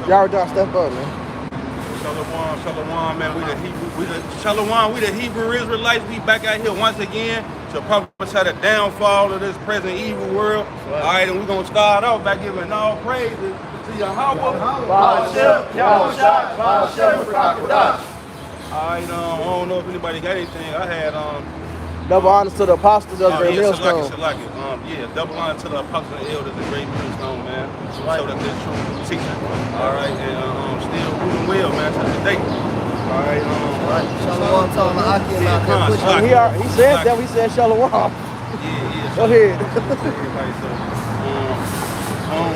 Y'all done step up, man. Shalom, man. We the Hebrew Israelites. We back out here once again to prophesy the downfall of this present evil world. All right, and we're gonna start off by giving all praises to Yahweh. All right, I don't know if anybody got anything. I had Double honors to the apostles of the great millstone. Yeah, double honor to the apostles and elders of the great millstone, man. So that this truth teaching. All right, and still moving well, man, to the day. All right, Shalom, talking about He said that. We said Shalom. Yeah. Go ahead.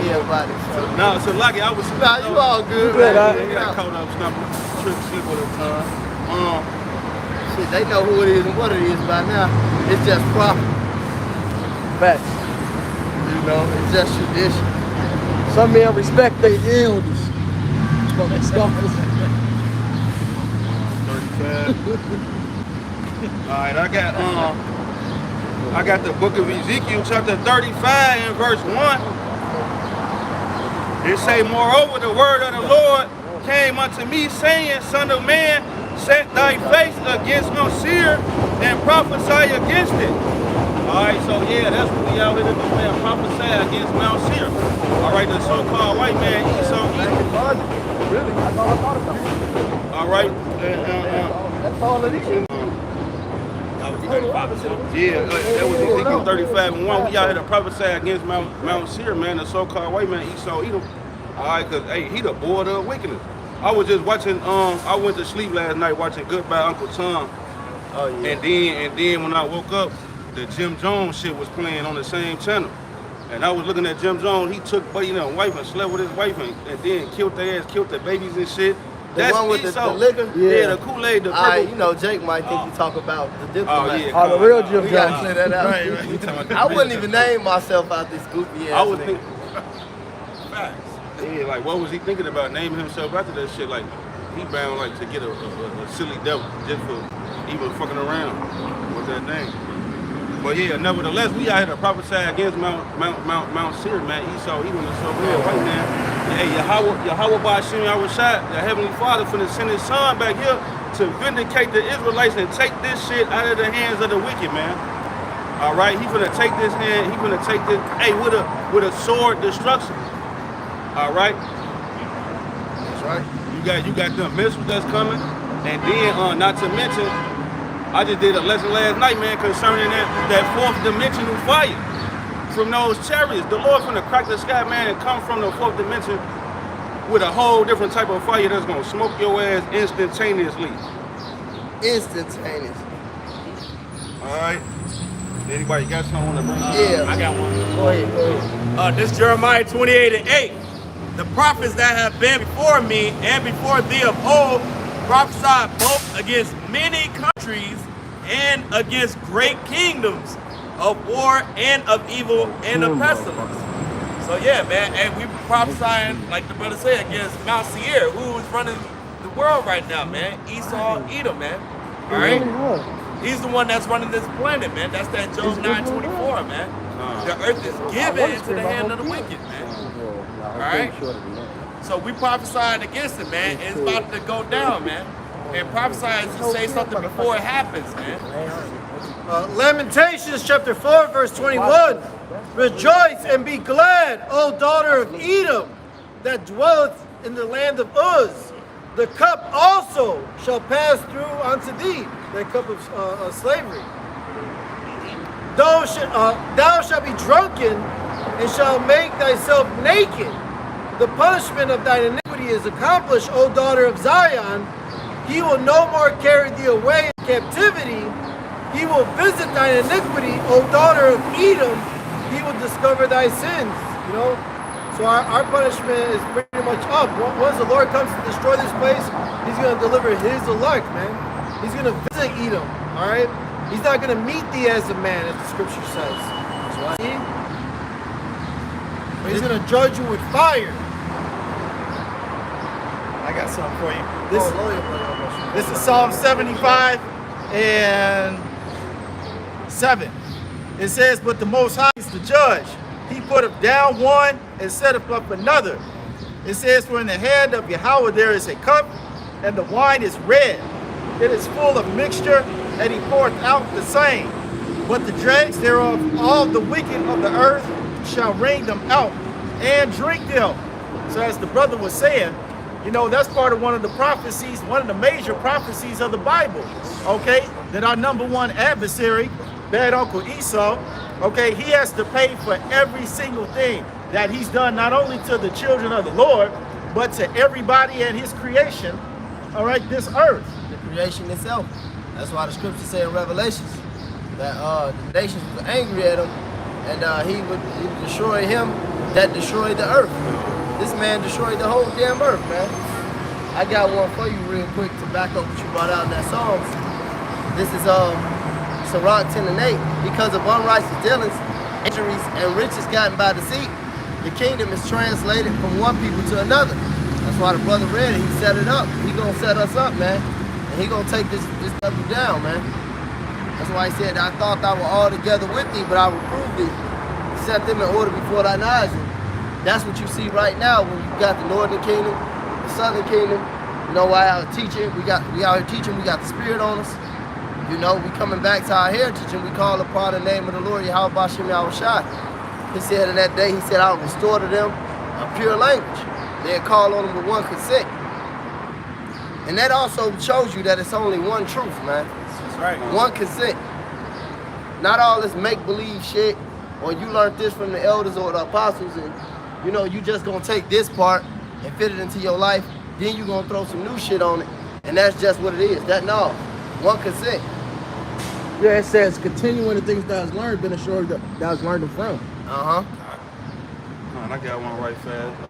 Everybody. Now, so Lucky, I was. Nah, you all good, man. I got caught up stumbling, tripped sleep all the time. Shit, they know who it is and what it is by now. It's just proper. Facts. You know, it's just tradition. Some men respect their elders. Alright, I got the book of Ezekiel chapter 35 and verse 1. It say, moreover, the word of the Lord came unto me, saying, Son of man, set thy face against Mount Seir and prophesy against it. Alright, so yeah, that's what we out here to do, man. Prophesy against Mount Seir. Alright, the so-called white man, Esau, Really? That's all I thought about. alright. That's all it is. Yeah, that was Ezekiel 35 and 1. We out here to prophesy against Mount Seir, man, the so-called white man, Esau, Edom. Alright, because, hey, he the border of wickedness. I was just watching, I went to sleep last night watching Goodbye Uncle Tom. Oh, yeah. And then when I woke up, the Jim Jones shit was playing on the same channel. And I was looking at Jim Jones, he took, wife and slept with his wife and then killed their ass, killed their babies and shit. The one with the liquor? Yeah, the Kool-Aid, the purple. You know, Jake might think you talk about the diplomat. Oh, yeah. Oh, the real Jim We gotta Jones. clear that out. Right. I wouldn't even name myself out this goofy ass I was nigga. thinking, facts. Yeah, like what was he thinking about naming himself after that shit? Like he bound like to get a silly devil just for even fucking around with that name. But yeah, nevertheless, we out here to prophesy against Mount Seir, man. Esau, Edom, and so real white man. Hey, Yahweh Ba'ashim Yahushua, the Heavenly Father, finna send His Son back here to vindicate the Israelites and take this shit out of the hands of the wicked, man. All right, He finna take this hand. He finna take this, hey, with a sword destruction. All right. That's right. You got the missiles that's coming, and then not to mention, I just did a lesson last night, man, concerning that fourth dimensional fire from those chariots. The Lord finna crack the sky, man, and come from the fourth dimension with a whole different type of fire that's gonna smoke your ass instantaneously. Instantaneous. All right. Anybody got something to bring up? Yeah. I got one. Go ahead. This Jeremiah 28 and 8. The prophets that have been before me and before thee of old prophesied both against many countries and against great kingdoms of war and of evil and of pestilence. So yeah, man, and we prophesying, like the brother said, against Mount Seir, who is running the world right now, man. Esau, Edom, man. All right? He's the one that's running this planet, man. That's that Job 9:24, man. The earth is given into the hand of the wicked, man. All right? So we prophesying against it, man. And it's about to go down, man. And prophesying is to say something before it happens, man. Lamentations chapter 4, verse 21. Rejoice and be glad, O daughter of Edom, that dwelleth in the land of Uz. The cup also shall pass through unto thee, that cup of slavery. Thou shalt be drunken and shalt make thyself naked. The punishment of thine iniquity is accomplished, O daughter of Zion. He will no more carry thee away in captivity. He will visit thine iniquity, O daughter of Edom. He will discover thy sins. You know, so our punishment is pretty much up. Once the Lord comes to destroy this place, He's going to deliver His elect, man. He's going to visit Edom. All right, He's not going to meet thee as a man, as the Scripture says. See? But He's going to judge you with fire. I got something for you. This is Psalm 75 and 7. It says, but the Most High is the judge. He putteth down one and setteth up another. It says, for in the hand of Yahweh there is a cup, and the wine is red. It is full of mixture, and he poureth out the same. But the dregs thereof, all the wicked of the earth, shall wring them out and drink them. So as the brother was saying, you know, that's part of one of the prophecies, one of the major prophecies of the Bible, okay? That our number one adversary, bad Uncle Esau, okay, he has to pay for every single thing that he's done, not only to the children of the Lord, but to everybody and his creation, all right, this earth. The creation itself. That's why the scriptures say in Revelations that the nations were angry at him, and he would destroy him that destroyed the earth. This man destroyed the whole damn earth, man. I got one for you real quick to back up what you brought out in that Psalms. This is Sirach 10 and 8. Because of unrighteous dealings, injuries, and riches gotten by deceit, the kingdom is translated from one people to another. That's why the brother read it. He set it up. He gonna set us up, man. And he gonna take this level down, man. That's why he said, I thought thou were all together with thee, but I reproved thee. Set them in order before thine eyes. And that's what you see right now when you got the northern kingdom, the southern kingdom. You know, why out teaching, we out here teaching, we got the spirit on us. You know, we coming back to our heritage and we call upon the name of the Lord, Yahweh Bashem Yahushua. He said in that day, he said, I will restore to them a pure language. They'll call on them with one consent. And that also shows you that it's only one truth, man. That's right. One consent. Not all this make-believe shit, or you learned this from the elders or the apostles, and you know, you just gonna take this part and fit it into your life, then you gonna throw some new shit on it, and that's just what it is. That no, one consent. Yeah, it says continuing the things that was learned, been assured that was learned them from. I got one right fast.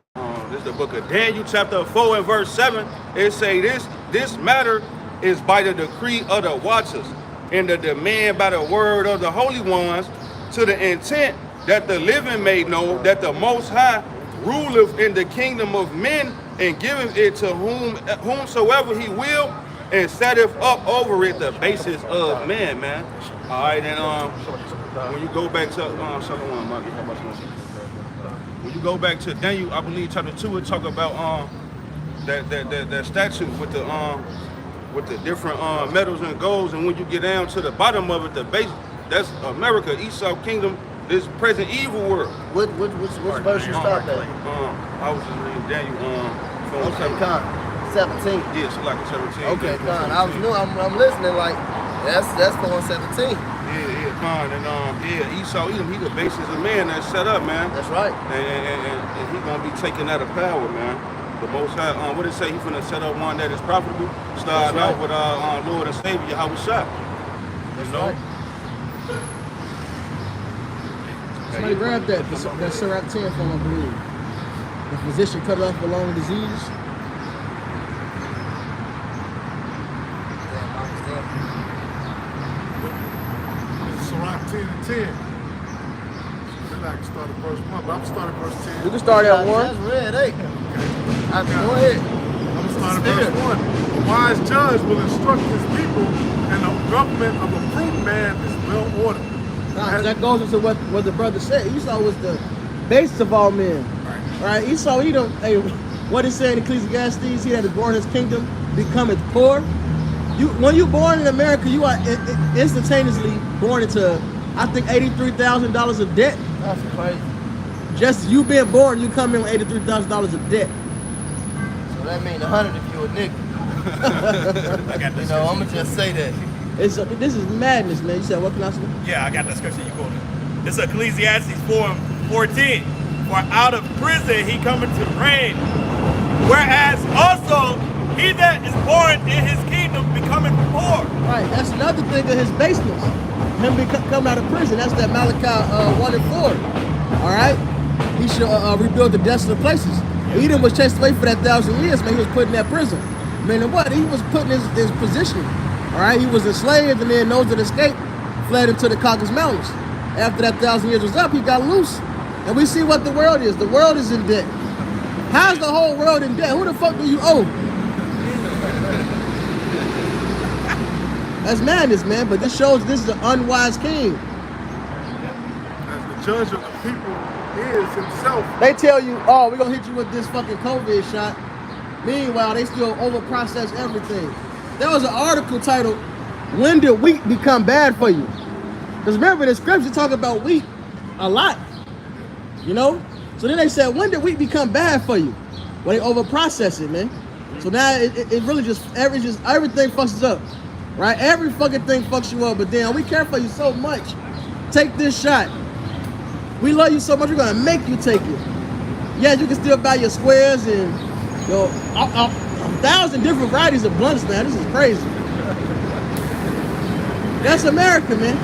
This is the book of Daniel, chapter 4 and verse 7. It say this matter is by the decree of the watchers and the demand by the word of the holy ones, to the intent that the living may know that the Most High ruleth in the kingdom of men and giveth it to whomsoever he will, and setteth up over it the basis of men, man. All right, and when you go back to when you go back to Daniel, I believe chapter 2, it talk about that statue with the different metals and golds, and when you get down to the bottom of it, the base, that's America, Esau kingdom, this present evil world. Which verse you start at? I was just reading Daniel. Okay, Con. 17. Yeah, so like 17. Okay, Con. I'm listening. Like that's going 17. Yeah, Con, and Esau, he the basis of man that's set up, man. That's right. And he gonna be taking that of power, man. The Most High, what it say? He finna set up one that is profitable. Start out with our Lord and Savior, Yahushua. You know. Right. Somebody grab that Sirach 10 from him, I believe. The physician cut off a long disease. Sirach 10 and 10. Then I can start at verse 1, but I'm starting at verse 10. You can start at 1. That's red, eh? Go ahead. I'm going to start at verse 1. A wise judge will instruct his people, and the government of a prudent man is well ordered. That goes into what the brother said. Esau was the basis of all men. Right? Esau, what it said in Ecclesiastes, he that is born in his kingdom becometh poor. When you're born in America, you are instantaneously born into, I think, $83,000 of debt. That's crazy. Just you being born, you come in with $83,000 of debt. So that means 100 if you a nigga. I got this. You know, I'm gonna just say that. This is madness, man. You said what can I say? Yeah, I got that scripture you quoted. It's Ecclesiastes 4:14. For out of prison he cometh to reign. Whereas also he that is born in his kingdom becometh poor. Right, that's another thing of his baseness. Him coming out of prison. That's that Malachi 1 and 4. All right? He should rebuild the desolate places. Edom was chased away for that 1,000 years, man. He was put in that prison. Man, and what? He was put in his position. All right? He was enslaved, and then those that escaped fled into the Caucasus Mountains. After that 1,000 years was up, he got loose. And we see what the world is. The world is in debt. How's the whole world in debt? Who the fuck do you owe? That's madness, man. But this shows this is an unwise king. As the judge of the people, is himself. They tell you, oh, we're gonna hit you with this fucking COVID shot. Meanwhile, they still overprocess everything. There was an article titled, "When did wheat become bad for you?" Because remember, the scripture talk about wheat a lot. You know? So then they said, when did wheat become bad for you? When they overprocess it, man. So now it really just everything fucks up. Right? Every fucking thing fucks you up, but then we care for you so much. Take this shot. We love you so much, we're gonna make you take it. Yeah, you can still buy your squares and a 1,000 different varieties of blunts, man. This is crazy. That's America, man.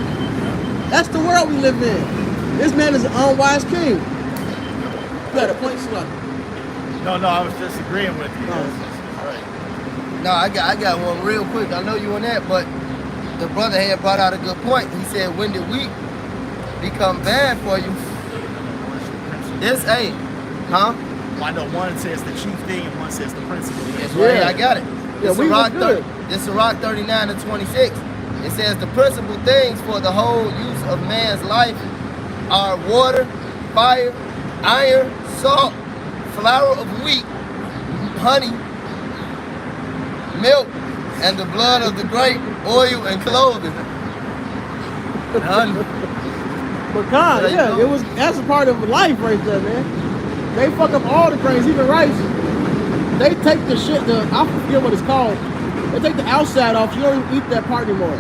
That's the world we live in. This man is an unwise king. You got a point, Slug. No, I was just agreeing with you. Oh. No, I got one real quick. I know you on that, but the brother had brought out a good point. He said, when did wheat become bad for you? This ain't, huh? Well, I know one says the chief thing and one says the principle. That's right, I got it. Yeah, we was good. This Sirach 39 and 26. It says the principal things for the whole use of man's life are water, fire, iron, salt, flour of wheat, honey, milk, and the blood of the grape, oil, and clothing. And honey. Pecan, There you yeah, go. that's a part of life right there, man. They fuck up all the grains, even rice. They take the shit, I forget what it's called. They take the outside off, you don't even eat that part anymore.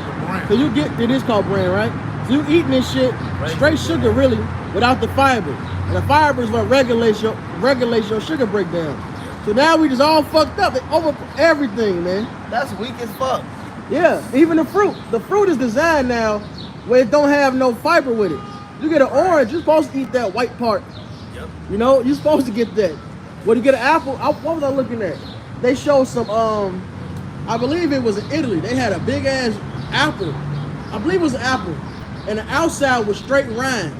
So you get, it is called bran, right? So you eating this shit, straight sugar really, without the fiber. And the fiber is what regulates your sugar breakdown. So now we just all fucked up, over everything, man. That's weak as fuck. Yeah, even the fruit. The fruit is designed now where it don't have no fiber with it. You get an orange, you're supposed to eat that white part. Yep. You know, you're supposed to get that. When you get an apple, what was I looking at? They showed some, I believe it was in Italy. They had a big ass apple. I believe it was an apple. And the outside was straight rind.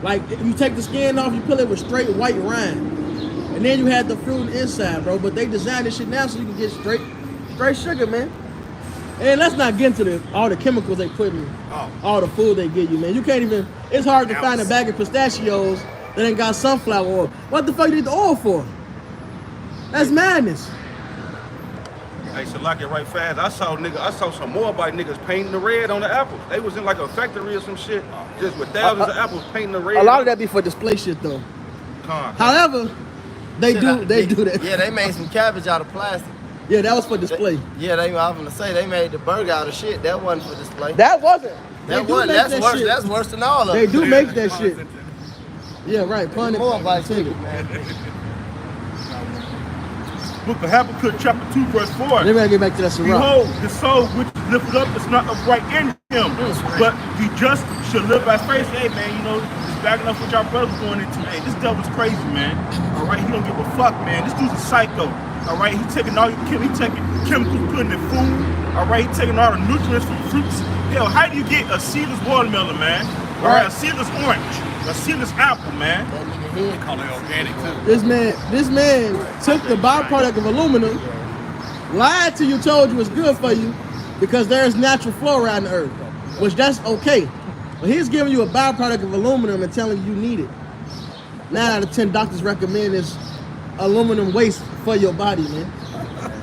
Like, you take the skin off, you peel it with straight white rind. And then you had the fruit on the inside, bro. But they designed this shit now so you can get straight sugar, man. And let's not get into all the chemicals they put in all the food they give you, man. You can't even, it's hard to find a bag of pistachios that ain't got sunflower oil. What the fuck you need the oil for? That's madness. Hey, so lock it right fast. I saw some Moabite niggas painting the red on the apples. They was in like a factory or some shit, just with thousands of apples painting the red. A lot of that be for display shit though. However, they do that. Yeah, they made some cabbage out of plastic. Yeah, that was for display. I was gonna say they made the burger out of shit. That wasn't for display. That wasn't. That's worse. That's worse than all of They it. do make that shit. Yeah, right. Pun it. More vice man. Book of Habakkuk chapter 2 verse 4. Then we gotta get back to that Sirach. Behold, the soul which is lifted up is not upright in him, but the just shall live by faith. Hey man, you know, just backing up what y'all brothers going into. Hey, this devil's crazy, man. All right, he don't give a fuck, man. This dude's a psycho. All right, he taking all your chemicals, putting in food. All right, he taking all the nutrients from fruits. Hell, how do you get a seedless watermelon, man? All right, a seedless orange, a seedless apple, man. They call it organic too. This man took the byproduct of aluminum, lied to you, told you it's good for you because there is natural fluoride in the earth, which that's okay. But he's giving you a byproduct of aluminum and telling you need it. 9 out of 10 doctors recommend this aluminum waste for your body, man.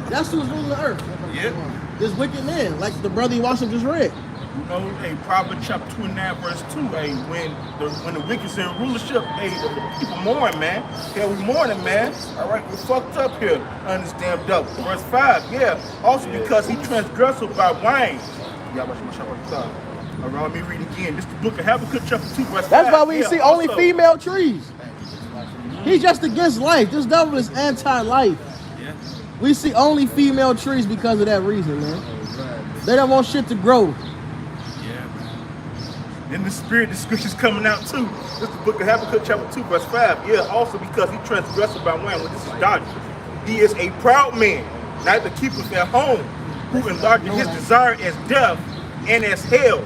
That's who's ruling the earth. Yeah. This wicked man, like the brother you watched just read. You know, hey, Proverbs chapter 29 verse 2, hey, when the wicked's in rulership, hey, the people mourn, man. Yeah, we mourning, man. All right, we're fucked up here on this damn devil. Verse 5, yeah, also because he transgressed by wine. All right, let me read again. This is the book of Habakkuk chapter 2 verse 5. That's why we yeah, see only also, female trees. He's just against life. This devil is anti-life. Yeah. We see only female trees because of that reason, man. They don't want shit to grow. In the spirit, the scripture's coming out too. This is the book of Habakkuk chapter 2 verse 5. Yeah, also because he transgressed by wine. Well, this is doctrine. He is a proud man, neither keepeth at home, who enlargeth his desire as death and as hell,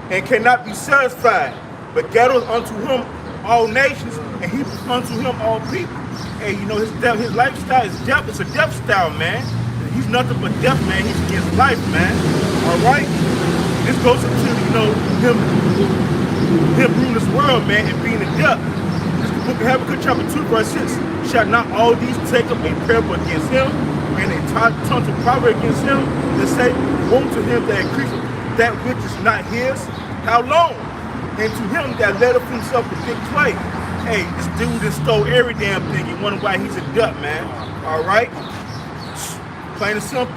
and cannot be satisfied, but gathereth unto him all nations, and heapeth unto him all people. Hey, you know, his lifestyle is death. It's a death style, man. He's nothing but death, man. He's against life, man. All right? This goes into, you know, him ruling this world, man, and being a death. book of Habakkuk chapter 2 verse 6. Shall not all these take up a parable against him, and a taunting proverb against him, and say, woe to him that increaseth that which is not his? How long? And to him that let up himself a big clay. Hey, this dude that stole every damn thing. You wonder why he's a duck, man. All right? Plain and simple.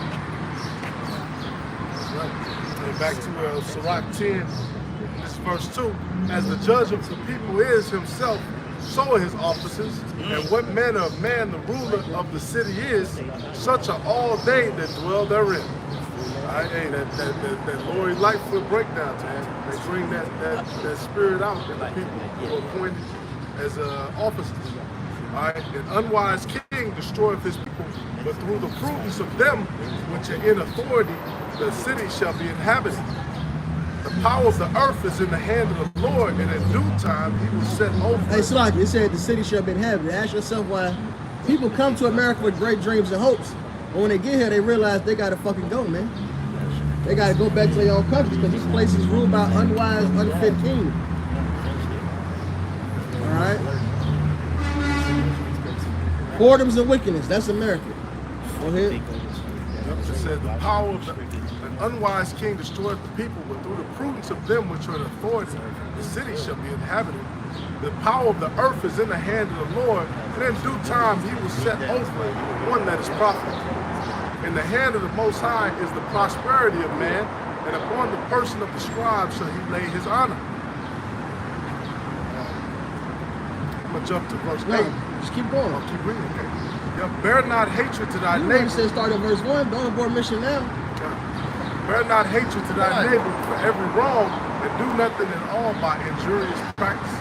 And back to Sirach 10, this verse 2. As the judge of the people is himself, so are his officers. And what manner of man the ruler of the city is, such are all they that dwell therein. Hey, that Lori Lightfoot breakdown, man. They bring that spirit out in the people who are appointed as officers. All right, an unwise king destroyeth his people, but through the prudence of them which are in authority, the city shall be inhabited. The power of the earth is in the hand of the Lord, and in due time he will set over. Hey, Slaki, it said the city shall be inhabited. Ask yourself why people come to America with great dreams and hopes, but when they get here, they realize they gotta fucking go, man. They gotta go back to their own countries because these places ruled by unwise, unfit kings. All right. Whoredoms and wickedness. That's America. Go ahead. It said the power of an unwise king destroyeth the people, but through the prudence of them which are in authority, the city shall be inhabited. The power of the earth is in the hand of the Lord, and in due time he will set over one that is profitable. In the hand of the Most High is the prosperity of man, and upon the person of the scribe shall he lay his honor. I'm going to jump to verse 8. Just keep going. I'll keep reading. Okay. Yeah, bear not hatred to thy You neighbor. said start at verse 1. Don't abort mission now. Bear not hatred to thy neighbor for every wrong, and do nothing at all by injurious practices.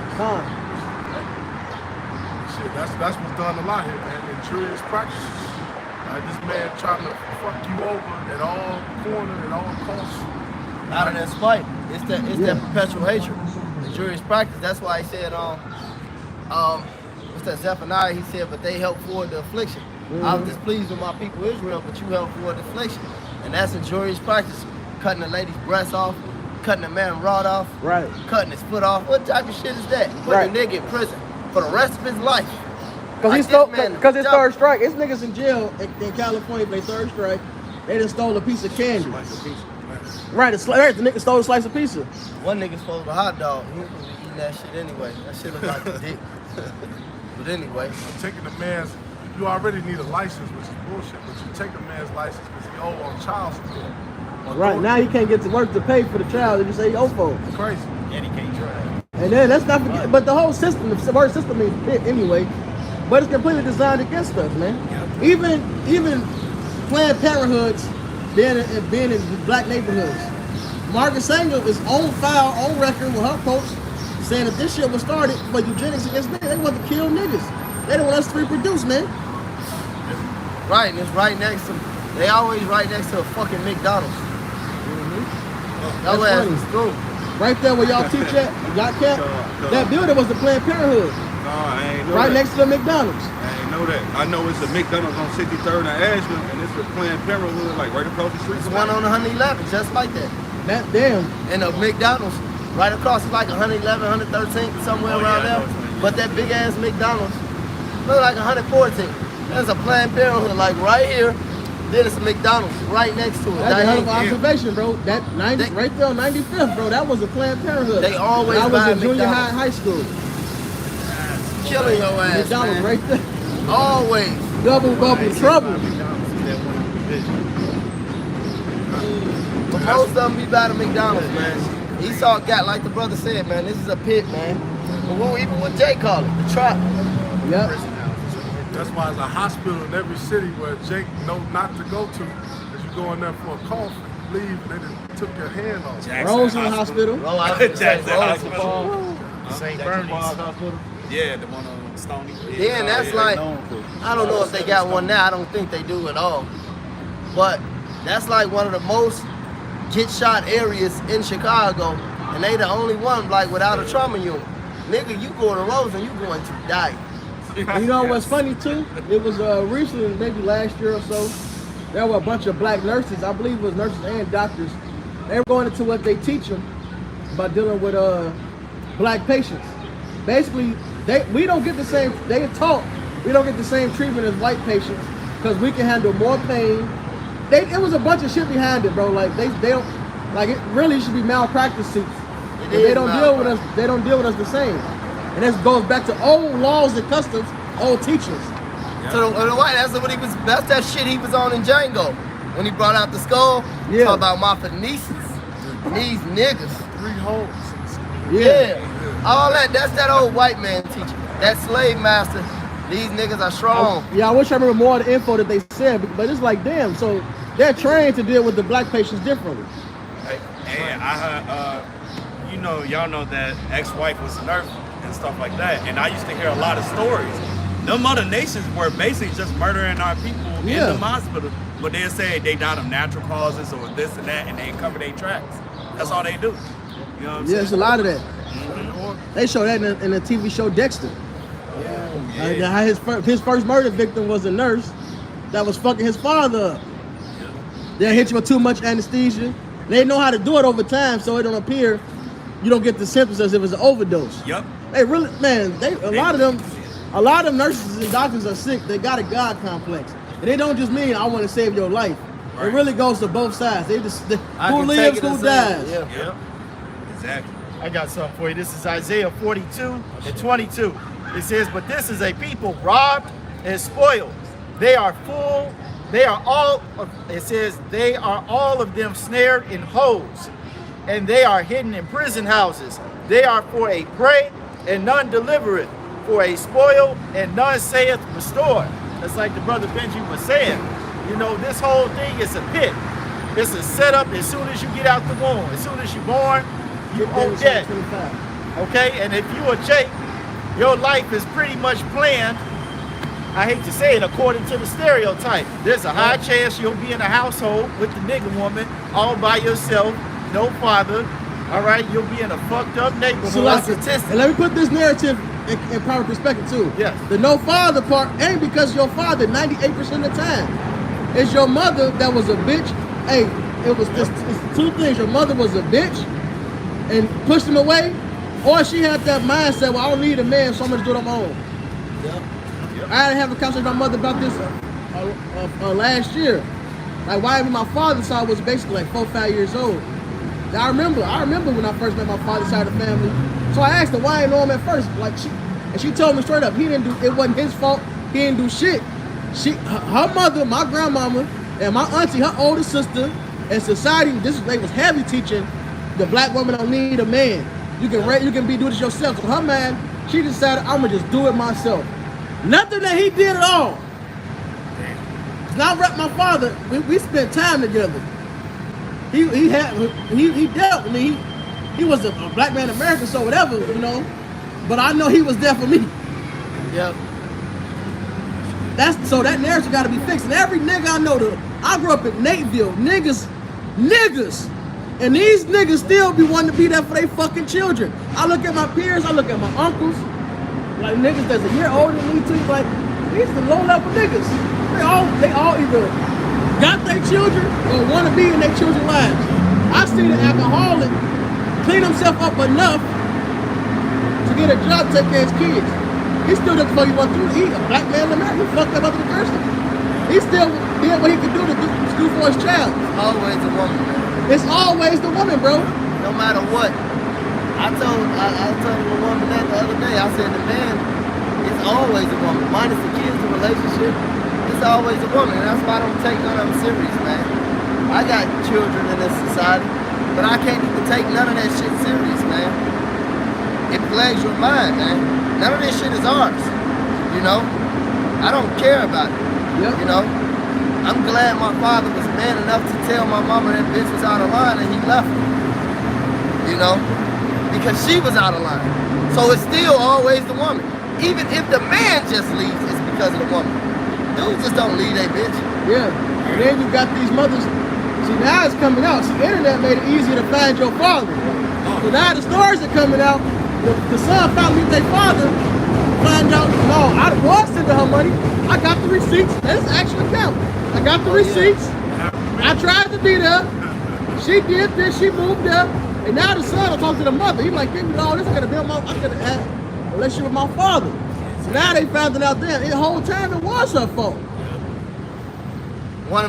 Shit, that's what's done a lot here, man. Injurious practices. This man trying to fuck you over at all corners, at all costs. Out of that spite. It's that perpetual hatred. Injurious practice. That's why he said what's that, Zephaniah? He said, but they help forward the affliction. I was displeased with my people Israel, but you help forward the affliction. And that's injurious practice. Cutting a lady's breast off, cutting a man's rod off, Right. cutting his foot off. What type of shit is that? Putting a nigga in prison for the rest of his life. Because it's third strike. It's niggas in jail in California for their third strike. They just stole a piece of candy. Right, the nigga stole a slice of pizza. One nigga stole a hot dog. He was eating that shit anyway. That shit look like a dick. But anyway. Taking the man's, you already need a license, which is bullshit, but you take a man's license because he owe on child support. Right, now he can't get to work to pay for the child. They just say he owe for it. It's crazy. And he can't drive. And then let's not forget, but the whole system, the word system is fit anyway, but it's completely designed against us, man. Even Planned Parenthoods being in black neighborhoods. Margaret Sanger is on file, on record with her folks saying that this shit was started for eugenics against men. They want to kill niggas. They don't want us to reproduce, man. Right, and it's right next to, they always right next to a fucking McDonald's. Y'all ass is through. Right there where y'all teach at, y'all kept, that building was the Planned Parenthood. No, I ain't know Right that. next to the McDonald's. I ain't know that. I know it's a McDonald's on 63rd and Ashland, and it's a Planned Parenthood, like right across the street. There's one on 111, just like that. That damn. And a McDonald's right across, it's like 111, 113, somewhere around there. But that big ass McDonald's look like 114. There's a Planned Parenthood like right here. Then it's a McDonald's right next to it. That's a hell of an observation, bro. That 90, right there on 95th, bro. That was a Planned Parenthood. They always I was buy in junior high, McDonald's. high school. Killing your ass, McDonald's man. right there. Always. Double bubble trouble. But most of them be by the McDonald's, man. Esau got, like the brother said, man, this is a pit, man. But what even what Jay call it, the trap. Yep. That's why there's a hospital in every city where Jake know not to go to. As you go in there for a cough, leave, and they just took your hand off. Roseland Hospital. St. Bernie's. Yeah, the one on Stony. Then that's like, I don't know if they got one now. I don't think they do at all. But that's like one of the most get shot areas in Chicago, and they the only one like without a trauma unit. Nigga, you go to Roseland, you going to die. And you know what's funny too? It was recently, maybe last year or so, there were a bunch of black nurses, I believe it was nurses and doctors. They were going into what they teach them about dealing with black patients. Basically, we don't get the same. They taught we don't get the same treatment as white patients because we can handle more pain. It was a bunch of shit behind it, bro. Like they don't like it. Really should be malpractice suits. They don't deal with us. They don't deal with us the same. And this goes back to old laws and customs, old teachers. So the white, that's that shit he was on in Django. When he brought out the skull, Yeah. talk about my nieces, these niggas. 3 holes. Yeah. All that's that old white man teaching. That slave master, these niggas are strong. Yeah, I wish I remember more of the info that they said, but it's like, damn, so they're trained to deal with the black patients differently. And I heard, you know, y'all know that ex-wife was a nurse and stuff like that. And I used to hear a lot of stories. Them other nations were basically just murdering our people in the hospital. But they'll say they died of natural causes or this and that, and they cover their tracks. That's all they do. You know what I'm Yeah, saying? it's a lot of that. They show that in the TV show Dexter. How his first murder victim was a nurse that was fucking his father up. They'll hit you with too much anesthesia. They know how to do it over time so it don't appear you don't get the symptoms as if it's an overdose. Yep. They really, man, a lot of them nurses and doctors are sick. They got a God complex. And they don't just mean I want to save your life. Right. It really goes to both sides. They just who can lives, take it who as dies. yeah. Yep. Exactly. I got something for you. This is Isaiah 42 and 22. It says, but this is a people robbed and spoiled. They are full. They are all, it says, they are all of them snared in holes, and they are hidden in prison houses. They are for a prey, and none delivereth, for a spoil, and none saith restore. That's like the brother Benji was saying. You know, this whole thing is a pit. It's a setup as soon as you get out the womb. As soon as you're born, you owe debt. Okay, and if you a Jake, your life is pretty much planned, I hate to say it, according to the stereotype. There's a high chance you'll be in a household with the nigga woman all by yourself, no father. All right, you'll be in a fucked up neighborhood. So like, and let me put this narrative in proper perspective too. Yes. The no father part ain't because your father 98% of the time. It's your mother that was a bitch. Hey, it's two things. Your mother was a bitch and pushed him away, or she had that mindset, well, I don't need a man, so I'm gonna do it on my own. I had to have a conversation with my mother about this last year. Like, why my father's side was basically like 4 or 5 years old. I remember when I first met my father's side of the family. So I asked her why I didn't know him at first. Like she told me straight up, it wasn't his fault. He didn't do shit. Her mother, my grandmama, and my auntie, her older sister, and society, they was heavy teaching the black woman don't need a man. You can do this yourself. So her man, she decided I'm gonna just do it myself. Nothing that he did at all. Now my father, we spent time together. He dealt with me. He was a black man American, so whatever, you know. But I know he was there for me. Yep. So that narrative got to be fixed. And every nigga I know, I grew up in Nateville, niggas, and these niggas still be wanting to be there for their fucking children. I look at my peers, I look at my uncles, like niggas that's a year older than me too. Like these are low level niggas. They all either got their children or want to be in their children's lives. I see the alcoholic clean himself up enough to get a job, take care of his kids. He still doesn't fucking want to. He a black man in America. He fucked up other person. He still did what he could do to do for his child. Always a woman, man. It's always the woman, bro. No matter what. I told a woman that the other day. I said the man is always a woman. Minus the kids, the relationship, it's always a woman. And that's why I don't take none of them serious, man. I got children in this society, but I can't even take none of that shit serious, man. It plagues your mind, man. None of this shit is ours, you know? I don't care about it, you know? I'm glad my father was man enough to tell my mama that bitch was out of line and he left her, you know? Because she was out of line. So it's still always the woman. Even if the man just leaves, it's because of the woman. Dudes just don't leave their bitch. Yeah, and then you got these mothers. See, now it's coming out. See, the internet made it easier to find your father. So now the stories are coming out. The son found me with their father. Find out, no, I was sending her money. I got the receipts. That's actual account. I got the receipts. I tried to be there. She did this. She moved there. And now the son will talk to the mother. He's like, give me all this. I could have built my. I could have had. relationship with my father. So now they found out there, the whole time it was her fault.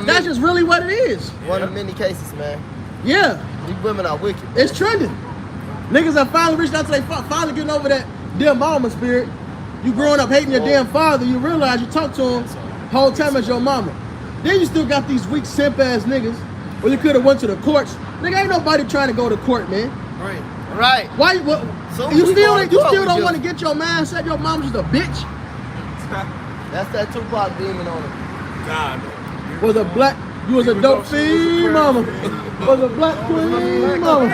That's just really what it is. One of many cases, man. Yeah. These women are wicked. It's trending. Niggas are finally reached out to their finally getting over that damn mama spirit. You growing up hating your damn father, you realize you talk to him whole time as your mama. Then you still got these weak simp ass niggas where you could have went to the courts. Nigga, ain't nobody trying to go to court, man. Right. Why So you we still going to court with don't you. want to get your mind set your mom's just a bitch? That's that Tupac demon on him. God. Was a black you was a dope fiend mama. Was a black queen mama.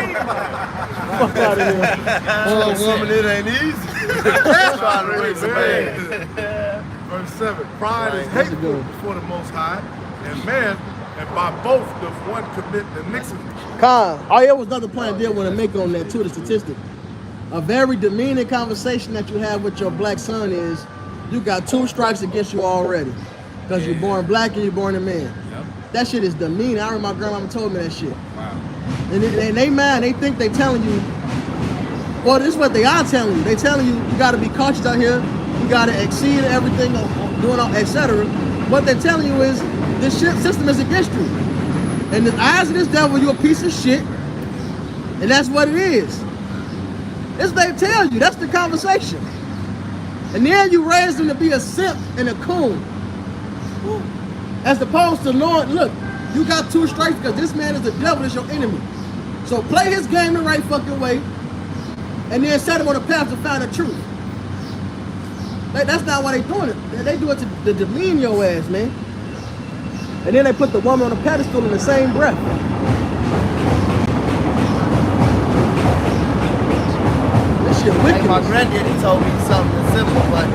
Fuck out of here. Oh, woman, it ain't easy. Trying to raise a man. Verse 7. Pride is That's a hateful good one. before the Most High, and man, and by both does one commit iniquity. Con, it was another point I did want to make on that too, the statistic. A very demeaning conversation that you have with your black son is you got 2 strikes against you already. Because you're born black and you're born a man. That shit is demeaning. I remember my grandmama told me that shit. Wow. And they mad, they think they telling you, well, this is what they are telling you. They telling you, you gotta be cautious out here, you gotta exceed everything, doing all, etc. What they're telling you is, this shit system is against you. In the eyes of this devil, you're a piece of shit. And that's what it is. This they tell you, that's the conversation. And then you raise them to be a simp and a coon. As opposed to knowing, look, you got 2 strikes because this man is the devil, is your enemy. So play his game the right fucking way, and then set him on the path to find the truth. That's not why they doing it. They do it to demean your ass, man. And then they put the woman on the pedestal in the same breath. This shit wicked. Like my granddaddy told me something simple, but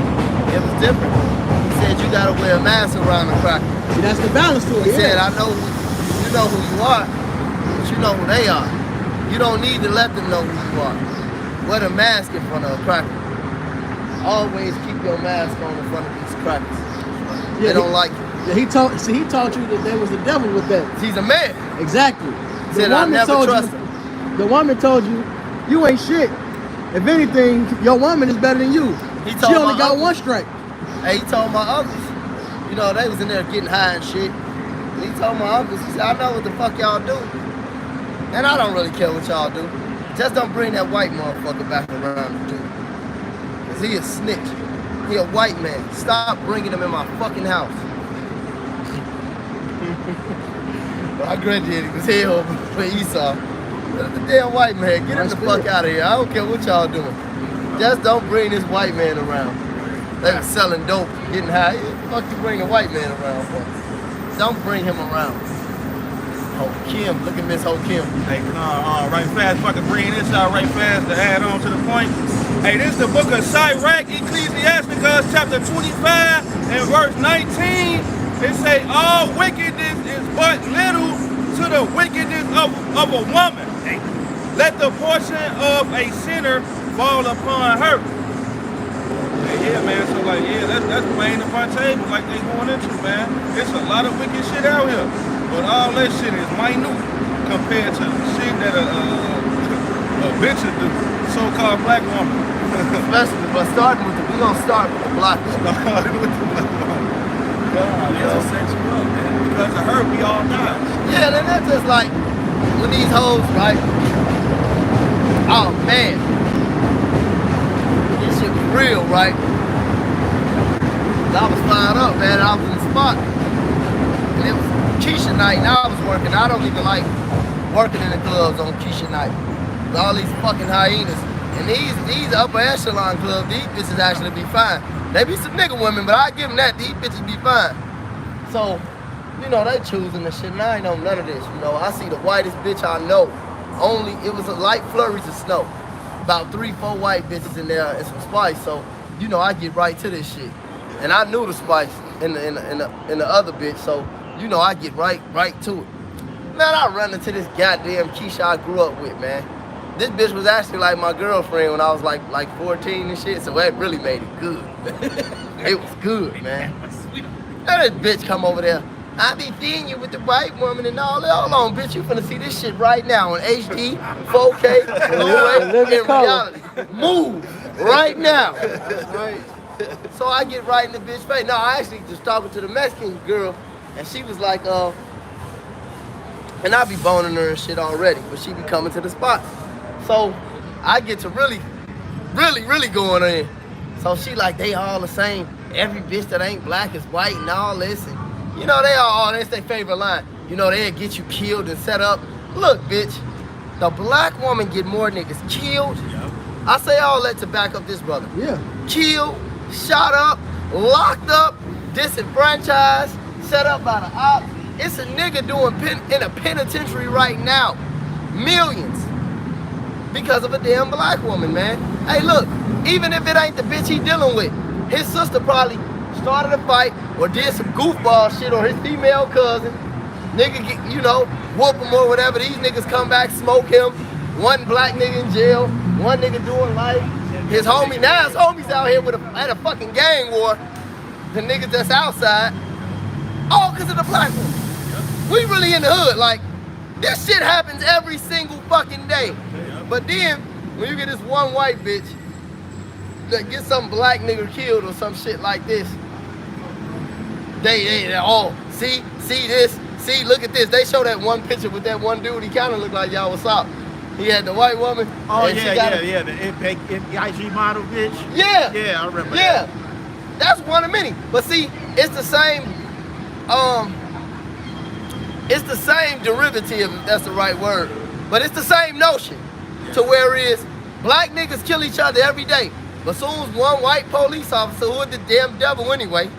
it was different. He said you gotta wear a mask around the cracker. See, that's the balance to it. He yeah. said, I know you know who you are, but you know who they are. You don't need to let them know who you are. Wear the mask in front of a cracker. Always keep your mask on in front of these crackers. They don't like you. Yeah, he taught you that there was the devil with that. He's a man. Exactly. Said, I never trust him. The woman told you, you ain't shit. If anything, your woman is better than you. He She told only my got uncle. 1 strike. Hey, he told my uncles, you know, they was in there getting high and shit. And he told my uncles, he said, I know what the fuck y'all do. And I don't really care what y'all do. Just don't bring that white motherfucker back around the dude. Cause he a snitch. He a white man. Stop bringing him in my fucking house. My granddaddy was hell for Esau. But the damn white man, get him the fuck out of here. I don't care what y'all doing. Just don't bring this white man around. They was selling dope, getting high. What the fuck you bring a white man around for? Don't bring him around. Ho Kim, look at Miss Ho Kim. Hey, right fast, if I can bring this out right fast to add on to the point. Hey, this is the book of Sirach, Ecclesiasticus, chapter 25 and verse 19. It say, all wickedness is but little to the wickedness of a woman. Let the portion of a sinner fall upon her. Yeah, man, so like, yeah, that's playing upon table like they going into, man. It's a lot of wicked shit out here. But all that shit is minute compared to the shit that a bitch would do. So-called black woman. Especially, but starting with we gonna start with the black woman. It'll set you up, man. Because of her, we all die. Yeah, then that's just like when these hoes, right? Oh man, this shit was real, right? I was fired up, man. I was in the spot, and it was Keisha night, and I was working. I don't even like working in the clubs on Keisha night. With all these fucking hyenas, and these upper echelon clubs, these bitches actually be fine. They be some nigga women, but I give them that. These bitches be fine. So, you know, they choosing the shit, and I ain't know none of this. You know, I see the whitest bitch I know. Only, it was a light flurries of snow. About 3-4 white bitches in there and some spice. So, you know, I get right to this shit. And I knew the spice in the other bitch. So, you know, I get right to it. Man, I run into this goddamn Keisha I grew up with, man. This bitch was actually like my girlfriend when I was like 14 and shit. So that really made it good. It was good, man. Now this bitch come over there. I be seeing you with the white woman and all that. Hold on, bitch, you finna see this shit right now on HD, 4K, Blu-ray, in reality. Move. right now. Right. So I get right in the bitch face. No, I actually just talking to the Mexican girl, and she was like, and I be boning her and shit already, but she be coming to the spot. So I get to really going in. So she like, they all the same. Every bitch that ain't black is white and all this. And you know, that's their favorite line. You know, they'll get you killed and set up. Look, bitch, the black woman get more niggas killed. Yeah. I say all that to back up this brother. Yeah. Killed, shot up, locked up, disenfranchised, set up by the ops. It's a nigga in a penitentiary right now. Millions. Because of a damn black woman, man. Hey, look, even if it ain't the bitch he dealing with, his sister probably started a fight or did some goofball shit, or his female cousin. Nigga get, you know, whoop him or whatever. These niggas come back, smoke him. One black nigga in jail, one nigga doing life. His homie, now his homie's out here at a fucking gang war. The niggas that's outside, all because of the black woman. We really in the hood, like, this shit happens every single fucking day. But then, when you get this one white bitch that gets some black nigga killed or some shit like this, they oh, see this, see, look at this. They show that one picture with that one dude, he kind of looked like y'all was up. He had the white woman. Oh, and yeah, the IG model bitch. Yeah. Yeah, I remember Yeah. that. That's one of many. But see, it's the same, derivative, if that's the right word. But it's the same notion to where it is black niggas kill each other every day. But soon as one white police officer, who is the damn devil anyway,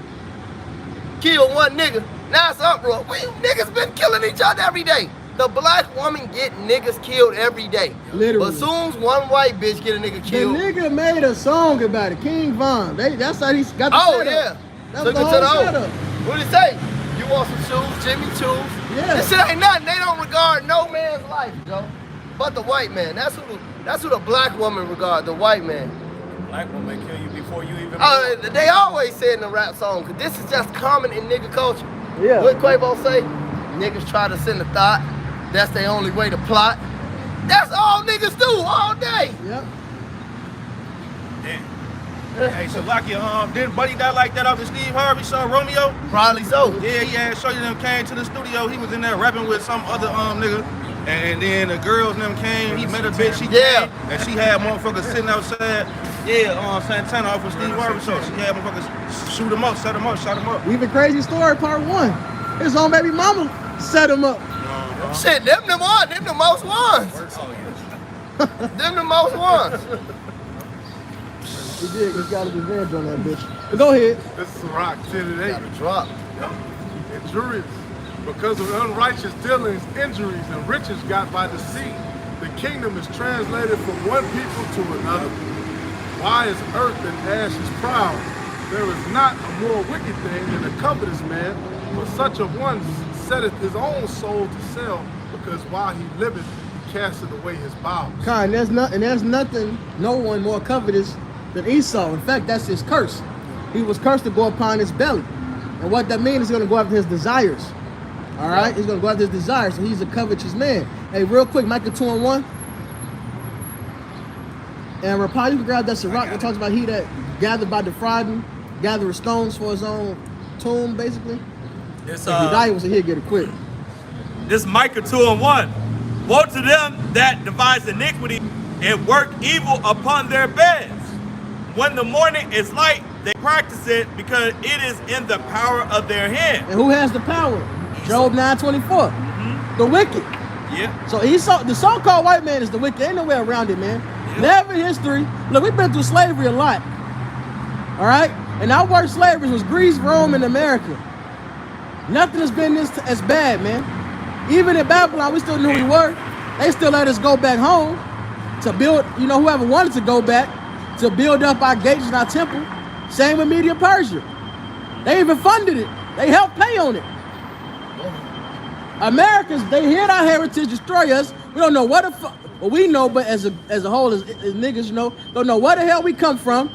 kill one nigga, now it's uproar. We niggas been killing each other every day. The black woman get niggas killed every day. Literally. But soon as one white bitch get a nigga The killed. nigga made a song about it, King Von. That's how he got the Oh setup. yeah. That was Took the it whole to the setup. O. What did he say? You want some shoes, Jimmy shoes? Yeah. This shit ain't nothing. They don't regard no man's life, Joe. But the white man. That's who the black woman regard, the white man. Black woman kill you before you even. They always say in the rap song, cause this is just common in nigga culture. Yeah. What Quavo say? Niggas try to send a thought. That's their only way to plot. That's all niggas do all day. Yep. Hey, so Lakia, didn't Buddy die like that off the Steve Harvey song, Romeo? Probably so. Yeah, show you them came to the studio. He was in there rapping with some other nigga. And then the girls and them came, he met a bitch, she came, and she had motherfuckers sitting outside, Santana off of Steve Harvey show. She had motherfuckers shoot him up, set him up, shot him up. Even Crazy Story Part 1. His own baby mama set him up. Shit, them the most ones. Them the most ones. He did. He's got to revenge on that bitch. But go ahead. This is Rock 10 and 8. Gotta drop. Injuries. Because of unrighteous dealings, injuries, and riches got by deceit, the kingdom is translated from one people to another. Why is earth and ashes proud? There is not a more wicked thing than a covetous man, for such a one setteth his own soul to sell, because while he liveth, he casteth away his bowels. Kind, there's nothing, no one more covetous than Esau. In fact, that's his curse. He was cursed to go upon his belly. And what that means is he's going to go after his desires. All right? He's going to go after his desires. So he's a covetous man. Hey, real quick, Micah 2:1. And Rapal, you can grab that Sirach that talks about he that gathered by defrauding, gathering stones for his own tomb, basically. This If he died, he was here, get it quick. This Micah 2:1. Woe to them that devise iniquity and work evil upon their beds. When the morning is light, they practice it because it is in the power of their hand. And who has the power? Job 9:24. The wicked. Yeah. So Esau, the so-called white man is the wicked. Ain't no way around it, man. Never in history. Look, we've been through slavery a lot. All right? And our worst slavery was Greece, Rome, and America. Nothing has been this as bad, man. Even in Babylon, we still knew who we were. They still let us go back home to build, whoever wanted to go back, to build up our gates and our temple. Same with Media Persia. They even funded it. They helped pay on it. Americans, they hid our heritage, destroy us. We don't know what the fuck. Well, we know, but as a whole, as niggas, don't know where the hell we come from.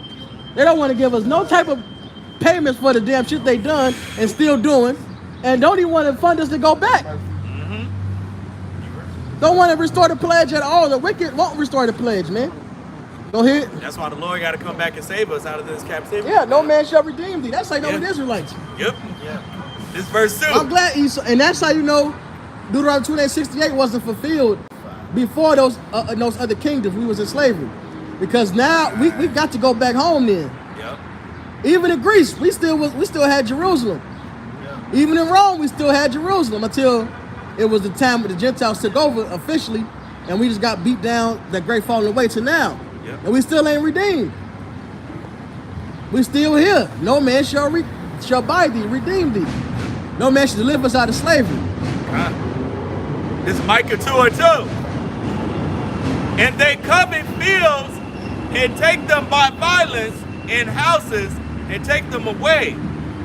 They don't want to give us no type of payments for the damn shit they done and still doing, and don't even want to fund us to go back. Don't want to restore the pledge at all. The wicked won't restore the pledge, man. Go ahead. That's why the Lord got to come back and save us out of this captivity. Yeah, no man shall redeem thee. That's how you know the Israelites. Yep. Yeah. This verse 2. I'm glad Esau, and that's how you know Deuteronomy 28:68 wasn't fulfilled before those other kingdoms. We was in slavery, because now we got to go back home. Then, Yep. even in Greece, we still had Jerusalem. Yeah. Even in Rome, we still had Jerusalem until it was the time when the Gentiles took over officially, and we just got beat down. That great falling away to now, Yep. and we still ain't redeemed. We still here. No man shall buy thee, redeem thee. No man shall deliver us out of slavery. This is Micah 2:2. And they come in fields and take them by violence in houses and take them away.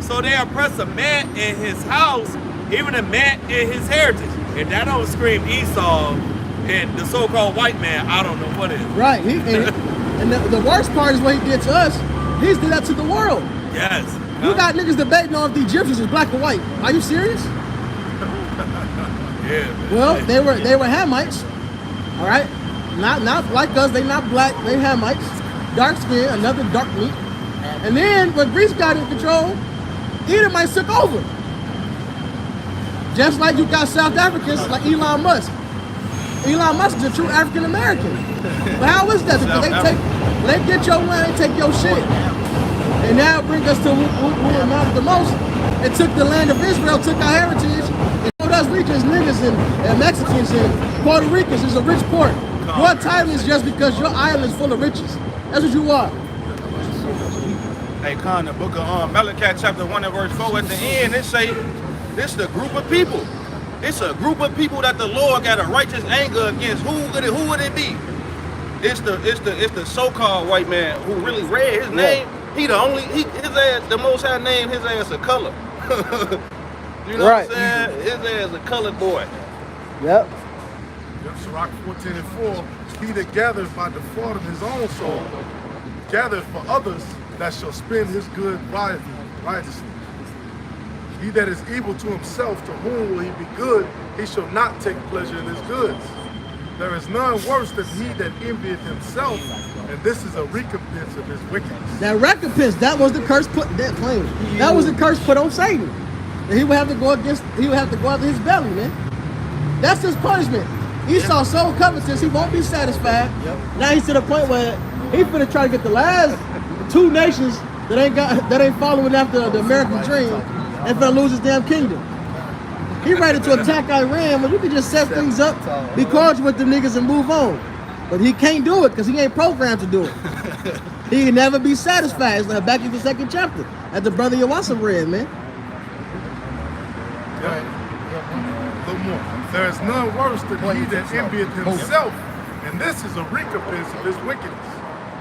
So they oppress a man in his house, even a man in his heritage. If that don't scream Esau and the so-called white man, I don't know what is. Right. And the worst part is what he did to us. He's did that to the world. Yes. You got niggas debating on if the Egyptians is black or white. Are you serious? Yeah, man. Well, they were Hamites. All right. Not like us. They not black. They Hamites. Dark skin, another dark meat. And then when Greece got in control, Edomites took over. Just like you got South Africans like Elon Musk. Elon Musk is a true African American. But how is that? Because they get your land, they take your shit. And now bring us to who amount the most. It took the land of Israel, took our heritage, and told us we just niggas and Mexicans and Puerto Ricans is a rich port. Your title is just because your island is full of riches. That's what you are. Hey, Khan, the book of Malachi chapter 1 and verse 4 at the end, it say, this the group of people. It's a group of people that the Lord got a righteous anger against. Who would it be? It's the so-called white man who really read his name. He the only his ass, the Most High named his ass a color. You know what I'm saying? His ass a colored boy. Yep. Sirach 14:4, he that gathereth by default of his own soul, gathereth for others that shall spend his good righteously. He that is evil to himself, to whom will he be good? He shall not take pleasure in his goods. There is none worse than he that envieth himself, and this is a recompense of his wickedness. That recompense, that was the curse put that claim. That was the curse put on Satan. And he would have to go after his belly, man. That's his punishment. Esau so covetous, he won't be satisfied. Now he's to the point where he's gonna try to get the last two nations that ain't following after the American dream and gonna lose his damn kingdom. He ready to attack Iran, but you can just set things up, be cordial with the niggas and move on. But he can't do it because he ain't programmed to do it. He can never be satisfied. It's like back in the second chapter at the brother Yawasa read, man. A little more. There is none worse than he that envieth himself, and this is a recompense of his wickedness.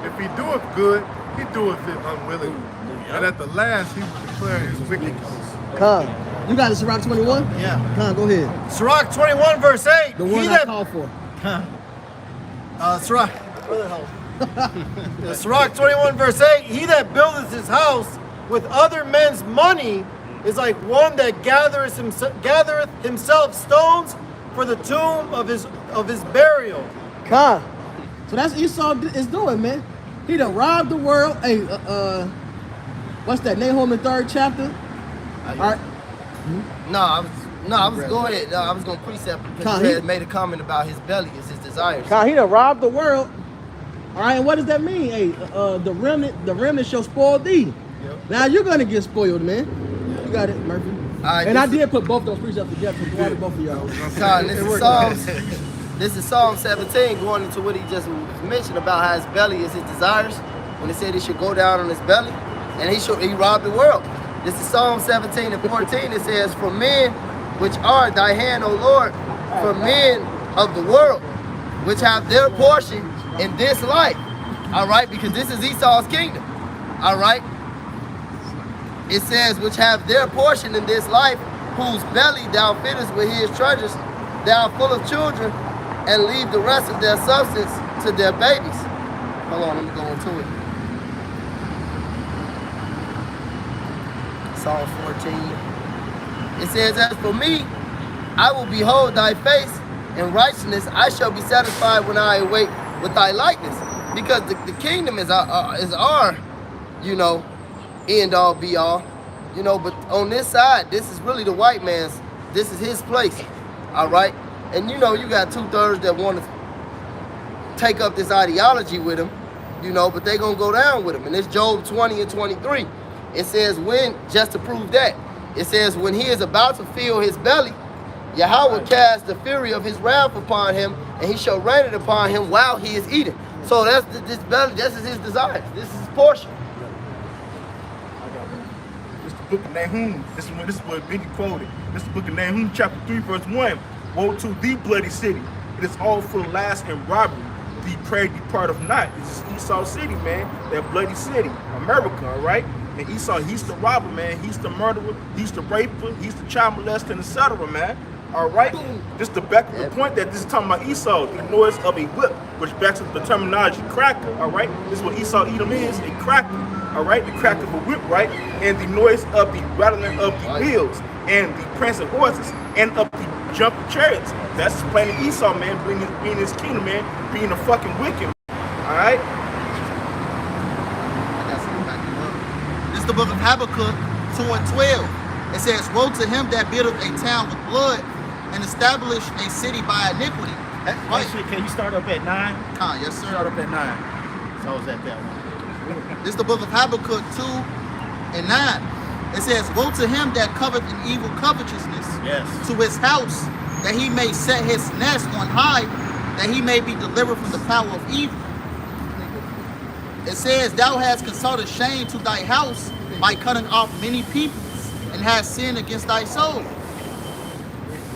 If he doeth good, he doeth it unwillingly. And at the last he will declare his wickedness. Come. You got it, Sirach 21? Yeah. Come, go ahead. Sirach 21 verse 8. The one I called for. Sirach. Sirach 21 verse 8. He that buildeth his house with other men's money is like one that gathereth himself stones for the tomb of his burial. Come. So that's Esau is doing, man. He done robbed the world. Hey, what's that? Nahum in 3rd chapter? All right. I was going precept because you had made a comment about his belly is his desires. God, he done robbed the world. All right, and what does that mean? Hey, the remnant shall spoil thee. Yep. Now you're gonna get spoiled, man. You got it, Murphy. And I did put both those precepts together for both of y'all. This is Psalm 17 going into what he just mentioned about how his belly is his desires. When he said he should go down on his belly, and he robbed the world. This is Psalm 17 and 14. It says, "For men which are thy hand, O Lord, for men of the world, which have their portion in this life." All right, because this is Esau's kingdom. All right. It says, "which have their portion in this life, whose belly thou fittest with his treasures, thou full of children, and leave the rest of their substance to their babies." Hold on, let me go into it. Psalm 14. It says, "As for me, I will behold thy face, in righteousness I shall be satisfied when I awake with thy likeness." because the kingdom is our, you know, end all be all, you know. But on this side, this is really the white man's. This is his place, all right. And you know, you got 2/3 that want to take up this ideology with him, you know, but they gonna go down with him. And it's Job 20 and 23. It says when, just to prove that, it says when he is about to fill his belly, Yahweh cast the fury of his wrath upon him, and he shall rain it upon him while he is eating. So that's this belly. This is his desire. This is his portion. This is the book of Nahum. This is what Biggie quoted. This is the book of Nahum, chapter 3, verse 1. Woe to thee, bloody city! It is all full of lies and robbery. Thee pray, depart of not. This is Esau City, man. That bloody city, America, all right? And Esau, he's the robber, man. He's the murderer. He's the raper. He's the child molester, and etc., man. All right? Just to back up the point that this is talking about Esau, the noise of a whip, which backs up the terminology cracker, all right? This is what Esau Edom is, a cracker, all right? The crack of a whip, right? And the noise of the rattling of the wheels, and the prancing horses, and of the jumping chariots. That's explaining Esau, man, being his kingdom, man, being a fucking wicked, all right? This is the book of Habakkuk 2 and 12. It says, woe to him that buildeth a town with blood and establish a city by iniquity. Right. Actually, can you start up at 9? Yes, sir. Start up at 9. So I was at that one. This is the book of Habakkuk 2 and 9. It says, woe to him that coveteth an evil covetousness, Yes. to his house, that he may set his nest on high, that he may be delivered from the power of evil. It says, thou hast consulted shame to thy house by cutting off many peoples, and hast sinned against thy soul.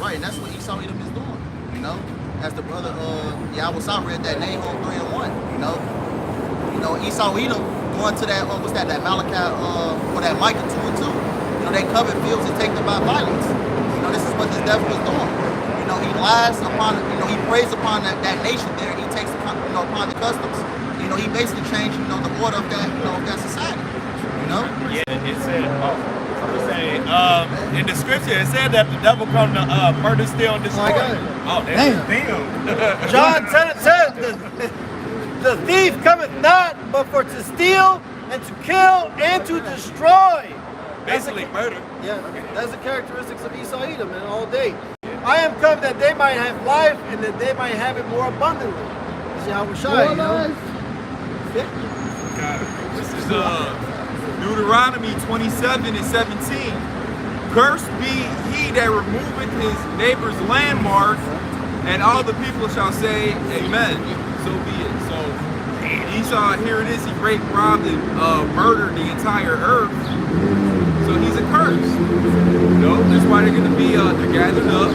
Right, and that's what Esau Edom is doing, you know? As the brother Yahweh read that Nahum 3 and 1, you know, Esau Edom going to that, what's that Malachi, or that Micah 2 and 2. You know, they covet fields and take them by violence. You know, this is what this devil is doing. You know, he lies upon, you know, he preys upon that nation there. He takes, you know, upon the customs. You know, he basically changed, you know, the order of that, you know, of that society. You know? Yeah, it said, in the scripture, it said that the devil come to murder, steal, and destroy. Oh, damn. John 10 and says, the thief cometh not, but for to steal and to kill and to destroy. Basically, murder. Yeah, that's the characteristics of Esau Edom in all day. I am come that they might have life and that they might have it more abundantly. See how we shine, you know? This is Deuteronomy 27 and 17. Cursed be he that removeth his neighbor's landmark, and all the people shall say, Amen. So be it. So Esau, here it is, he raped, robbed, and murdered the entire earth. So he's a curse. You know, that's why they're going to be they're gathered up,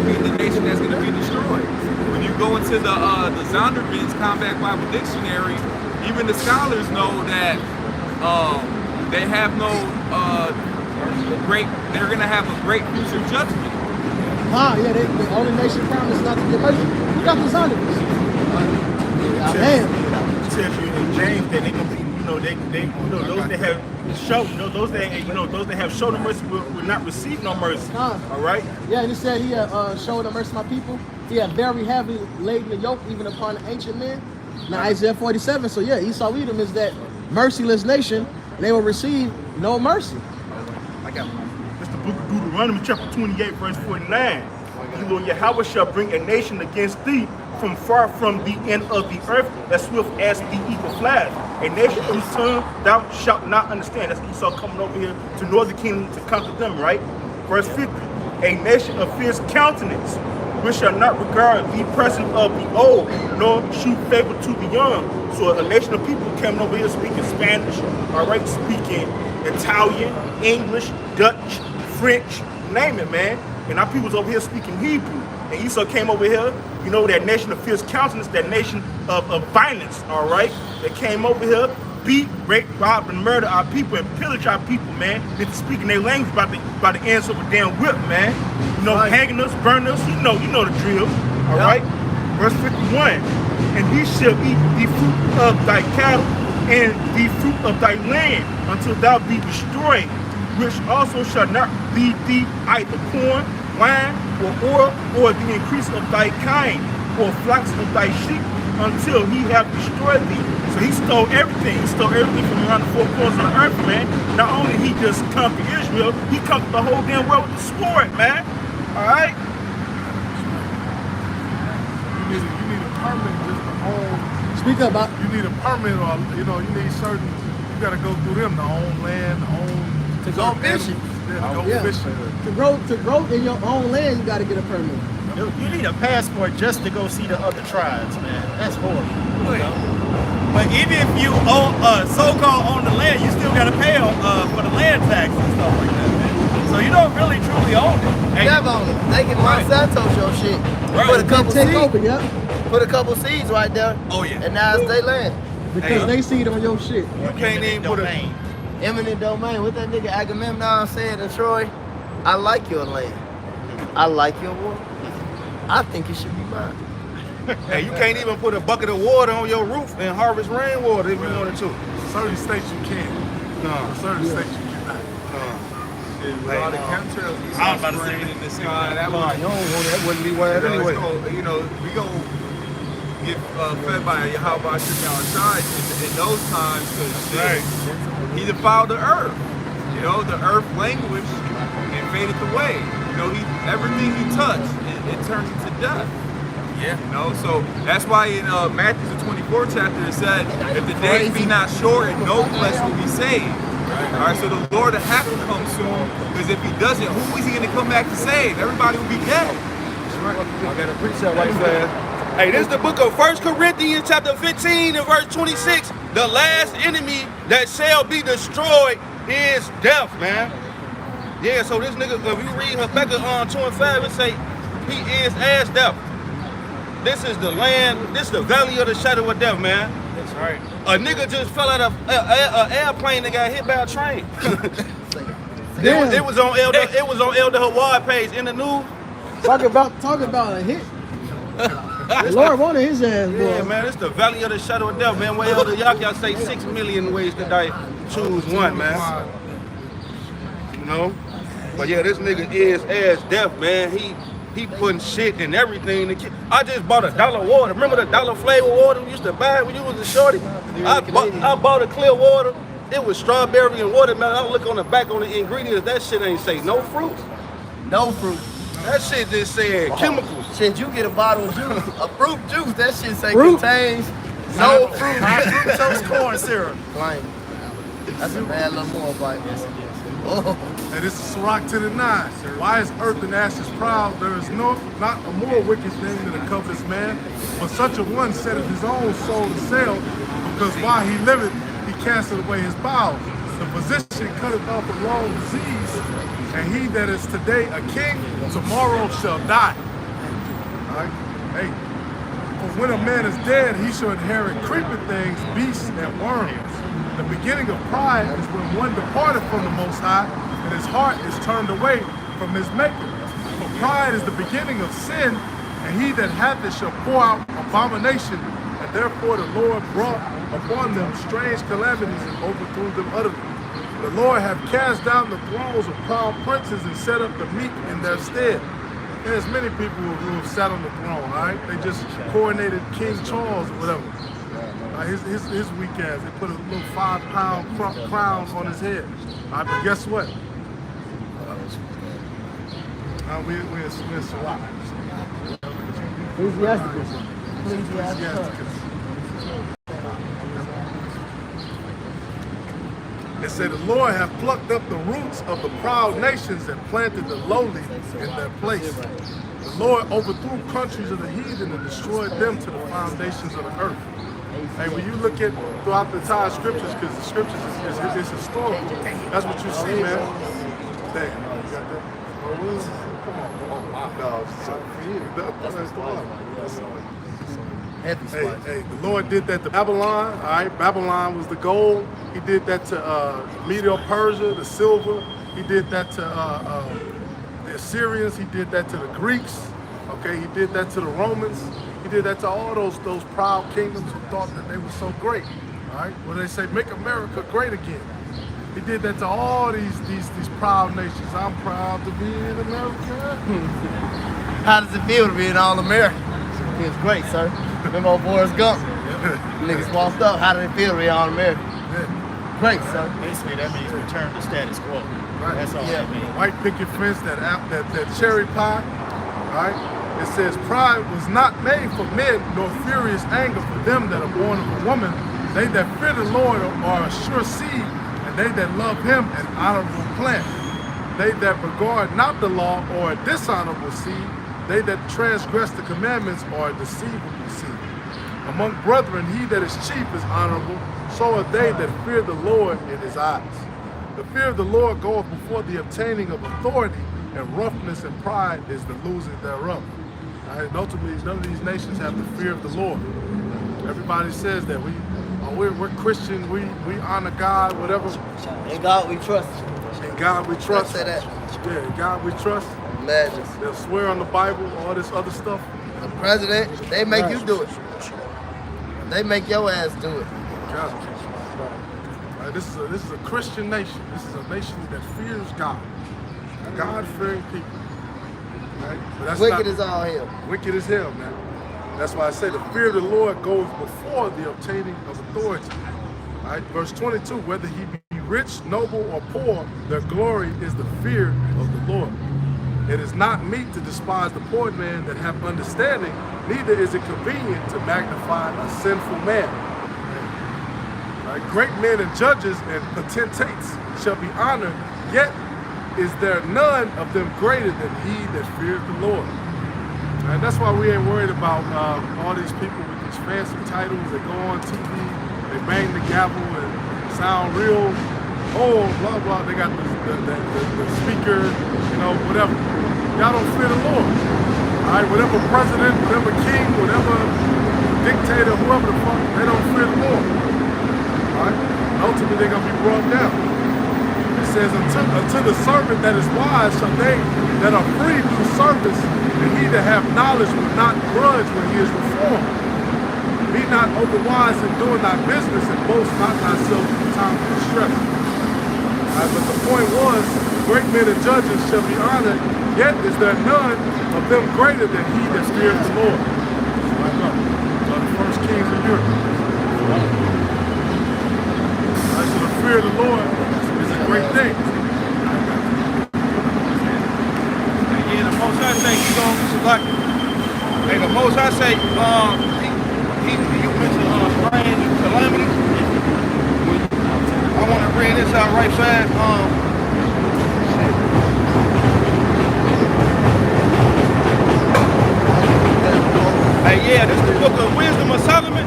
being the nation that's going to be destroyed. When you go into the Zondervan's Combat Bible Dictionary, even the scholars know that they have no they're going to have a great future judgment. Yeah, the only nation promised not to get mercy. You got the Zondervans. It tells you in James that they gonna be, you know, those that have shown, those that have shown no mercy will not receive no mercy. All right. Yeah, and it said he showed no mercy to my people. He had very heavy laden the yoke even upon the ancient men. Now Isaiah 47. So yeah, Esau Edom is that merciless nation, and they will receive no mercy. I got one. It's the book of Deuteronomy, chapter 28, verse 49. The Lord Yahweh shall bring a nation against thee from far from the end of the earth, as swift as the eagle flies. A nation whose tongue thou shalt not understand. That's Esau coming over here to northern kingdom to conquer them, right? Verse 50. A nation of fierce countenance, which shall not regard the presence of the old, nor shew favor to the young. So a nation of people came over here speaking Spanish, all right, speaking Italian, English, Dutch, French, name it, man. And our people's over here speaking Hebrew. And Esau came over here, you know, that nation of fierce countenance, that nation of violence, all right? They came over here, beat, rape, rob, and murder our people and pillage our people, man. Into speaking their language by the ends of a damn whip, man. You know, hanging us, burning us, you know the drill, all right? Verse 51, and he shall eat the fruit of thy cattle and the fruit of thy land until thou be destroyed, which also shall not lead thee either corn, wine, or oil, or the increase of thy kind, or flocks of thy sheep, until he have destroyed thee. So he stole everything. He stole everything from around the four corners of the earth, man. Not only he just conquered Israel, he conquered the whole damn world with the sword, man. All right? You need a permit just to own. Speak up, Bob. You need a permit, or you need certain. You got to go through them to own land, to own. To go fishing. Yeah, to go Yeah. fishing. To grow in your own land, you got to get a permit. You need a passport just to go see the other tribes, man. That's horrible. But even if you own, so-called own the land, you still got to pay for the land tax and stuff like that, man. So you don't really truly own it. They never own it. They can Monsanto your shit. Right. Put a couple Take seeds. over, yeah. Put a couple seeds right there. Oh, yeah. And now it's their land. Because they see it on your shit. You can't even put a... Eminent domain. What that nigga Agamemnon said in Troy? I like your land. I like your water. I think it should be mine. Hey, you can't even put a bucket of water on your roof and harvest rainwater if you wanted to. Certain states you can. Certain states you cannot. All the chemtrails you I'm about to spraying say in the sky, that Nah, was, you don't want that. Wouldn't be where anyway. we go get fed by Yahweh Shimon outside in those times because he defiled the earth. The earth language and faded away. Everything he touched, it turned into death. Yeah. So that's why in Matthew the 24th chapter it said, if the days be not short, no flesh will be saved. All right, so the Lord will have to come soon, because if he doesn't, who is he going to come back to save? Everybody will be dead. I got a precept right there. Hey, this is the book of 1 Corinthians chapter 15 and verse 26. The last enemy that shall be destroyed is death, man. Yeah, so this nigga, if you read Habakkuk 2 and 5, it say, he is as death. This is the land, this is the valley of the shadow of death, man. That's right. A nigga just fell out of an airplane that got hit by a train. It was on Elder Hawaii page in the news. Talk about a hit. The Lord wanted his ass, boy. Yeah, man, it's the valley of the shadow of death, man. Where Elder Yahya say 6 million ways to die, choose one, man. But yeah, this nigga is as death, man. He putting shit in everything. I just bought $1 water. Remember the $1 flavor water we used to buy when you was a shorty? I bought a clear water. It was strawberry and watermelon. I look on the back on the ingredients. That shit ain't say no fruit. No fruit. That shit just said chemicals. Shit, you get a bottle of juice, a fruit juice, that shit say contains no fruit. High fructose corn syrup. Blame. That's a bad little more bite. Oh. And this is Sirach 10 and 9. Why is earth and ashes proud? There is not a more wicked thing than a covetous man, but such a one setteth his own soul to sale, because while he liveth, he casteth away his bowels. The physician cutteth off a long disease, and he that is today a king, tomorrow shall die. All right? Hey, for when a man is dead, he shall inherit creeping things, beasts, and worms. The beginning of pride is when one departed from the Most High, and his heart is turned away from his Maker. For pride is the beginning of sin, and he that hath it shall pour out abomination. And therefore the Lord brought upon them strange calamities and overthrew them utterly. The Lord hath cast down the thrones of proud princes and set up the meek in their stead. There's many people who have sat on the throne, all right? They just coronated King Charles or whatever. His weak ass, they put a little 5-pound crown on his head. All right, but guess what? We're in Sirach. Ecclesiasticus. It said, the Lord hath plucked up the roots of the proud nations and planted the lowly in their place. The Lord overthrew countries of the heathen and destroyed them to the foundations of the earth. And when you look at throughout the entire scriptures, because the scriptures is historical, that's what you see, man. Damn, you got that? Come on, no, Hey, the Lord did that to Babylon, all right? Babylon was the gold. He did that to Medo-Persia, the silver. He did that to the Assyrians. He did that to the Greeks. Okay, he did that to the Romans. He did that to all those proud kingdoms who thought that they were so great. All right, well they say make America great again. He did that to all these proud nations. I'm proud to be in America. How does it feel to be an all-American? It feels great, sir. Remember old Forrest Gump? Niggas walked up. How did it feel to be on America? Great, son. Basically, that means return to status quo. Right. That's all that means. White picket fence, that cherry pie, right? It says, pride was not made for men, nor furious anger for them that are born of a woman. They that fear the Lord are a sure seed, and they that love him an honorable plant. They that regard not the law are a dishonorable seed. They that transgress the commandments are a deceivable seed. Among brethren, he that is chief is honorable, so are they that fear the Lord in his eyes. The fear of the Lord goeth before the obtaining of authority, and roughness and pride is the losing thereof. Right? Ultimately, none of these nations have the fear of the Lord. Everybody says that we're Christian, we honor God, whatever. In God we trust. In God we trust. Say that. Yeah, in God we trust. Legends. They'll swear on the Bible, all this other stuff. The president, they make you do it. They make your ass do it. Right, this is a Christian nation. This is a nation that fears God. A God-fearing people. Right? But that's Wicked as all hell. Wicked as hell, man. That's why I say the fear of the Lord goes before the obtaining of authority. Right? Verse 22, whether he be rich, noble, or poor, their glory is the fear of the Lord. It is not meet to despise the poor man that have understanding, neither is it convenient to magnify a sinful man. Right? Great men and judges and potentates shall be honored, yet is there none of them greater than he that fears the Lord. And that's why we ain't worried about all these people with these fancy titles that go on TV, they bang the gavel and sound real, blah, blah. They got the speaker, whatever. Y'all don't fear the Lord. All right, whatever president, whatever king, whatever dictator, whoever the fuck, they don't fear the Lord. All right, and ultimately they're gonna be brought down. It says, unto the servant that is wise shall they that are free do service, and he that have knowledge will not grudge when he is reformed. Be not overwise in doing thy business, and boast not thyself in time of distress. Right, but the point was, great men and judges shall be honored, yet is there none of them greater than he that fears the Lord. Right, no. So the first kings of Europe. Right, so the fear of the Lord is a great thing. Yeah, the Most High say you hey, the Most High say you mentioned strange calamity. I want to bring this out right fast. This is the book of Wisdom of Solomon,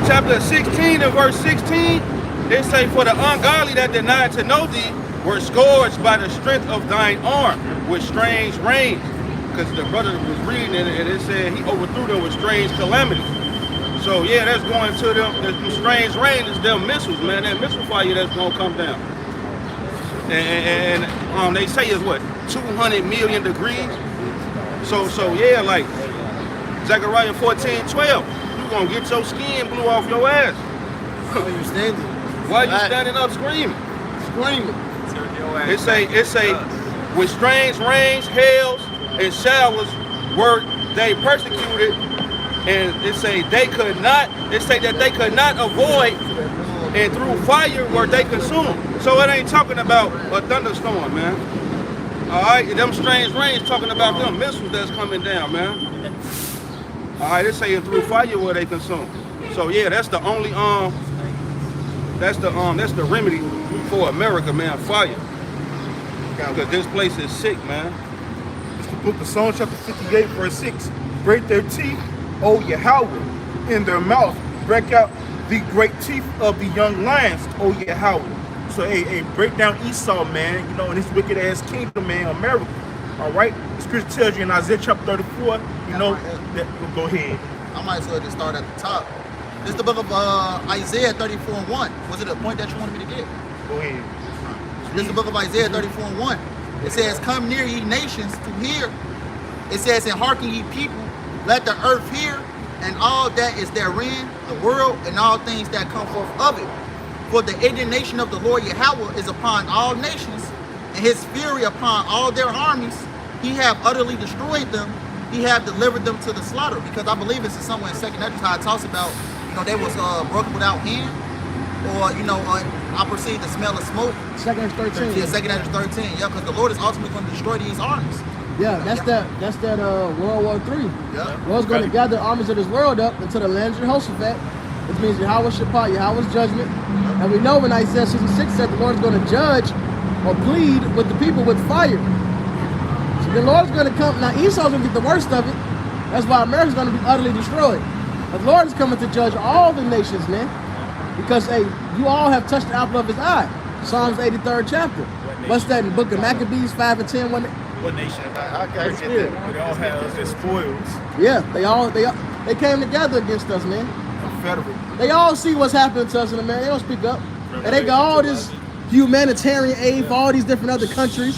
chapter 16 and verse 16. They say, for the ungodly that denied to know thee were scourged by the strength of thine arm with strange rains. Because the brother was reading it and it said he overthrew them with strange calamities. So yeah, that's going to them. There's strange rain. It's them missiles, man. That missile fire that's gonna come down. And they say it's what 200 million degrees. So yeah, like Zechariah 14:12, you gonna get your skin blew off your ass. Why you standing? Why you standing up screaming? Screaming. It say with strange rains, hails, and showers were they persecuted. And it say that they could not avoid, and through fire were they consumed. So it ain't talking about a thunderstorm, man. All right, them strange rains talking about them missiles that's coming down, man. All right, it say through fire were they consumed. So yeah, that's the only that's the remedy for America, man. Fire, because this place is sick, man. It's the book of Psalms, chapter 58, verse 6. Break their teeth, O Yahweh, in their mouth. Break out the great teeth of the young lions, O Yahweh. So, hey, break down Esau, man, and his wicked ass kingdom, man, America. All right? The scripture tells you in Isaiah chapter 34, that, go ahead. I might as well just start at the top. This is the book of Isaiah 34:1. Was it a point that you wanted me to get? Go ahead. This is the book of Isaiah 34:1. It says, come near ye nations to hear. It says, and hearken ye people, let the earth hear, and all that is therein, the world, and all things that come forth of it. For the indignation of the Lord Yahweh is upon all nations, and his fury upon all their armies. He have utterly destroyed them, he had delivered them to the slaughter, because I believe it's somewhere in 2nd Ezra how it talks about, they was broken without hand, or I perceive the smell of smoke. 2nd Ezra 13. Yeah, 2nd Ezra 13. Yeah, because the Lord is ultimately going to destroy these armies. Yeah, that's that World War III. Yeah. Lord's going to gather the armies of this world up into the land of Jehoshaphat, which means Yahweh's Shaphat, Yahweh's judgment. And we know when Isaiah 66 said the Lord's going to judge or plead with the people with fire. So the Lord's going to come. Now Esau's going to get the worst of it. That's why America's going to be utterly destroyed. But the Lord is coming to judge all the nations, man. Because, hey, you all have touched the apple of his eye. Psalms 83rd chapter. What's that in the book of Maccabees 5 and 10? What nation? I gotta get that. They all have their spoils. Yeah, they came together against us, man. Confederate. They all see what's happening to us in America. They don't speak up. And they got all this humanitarian aid for all these different other countries.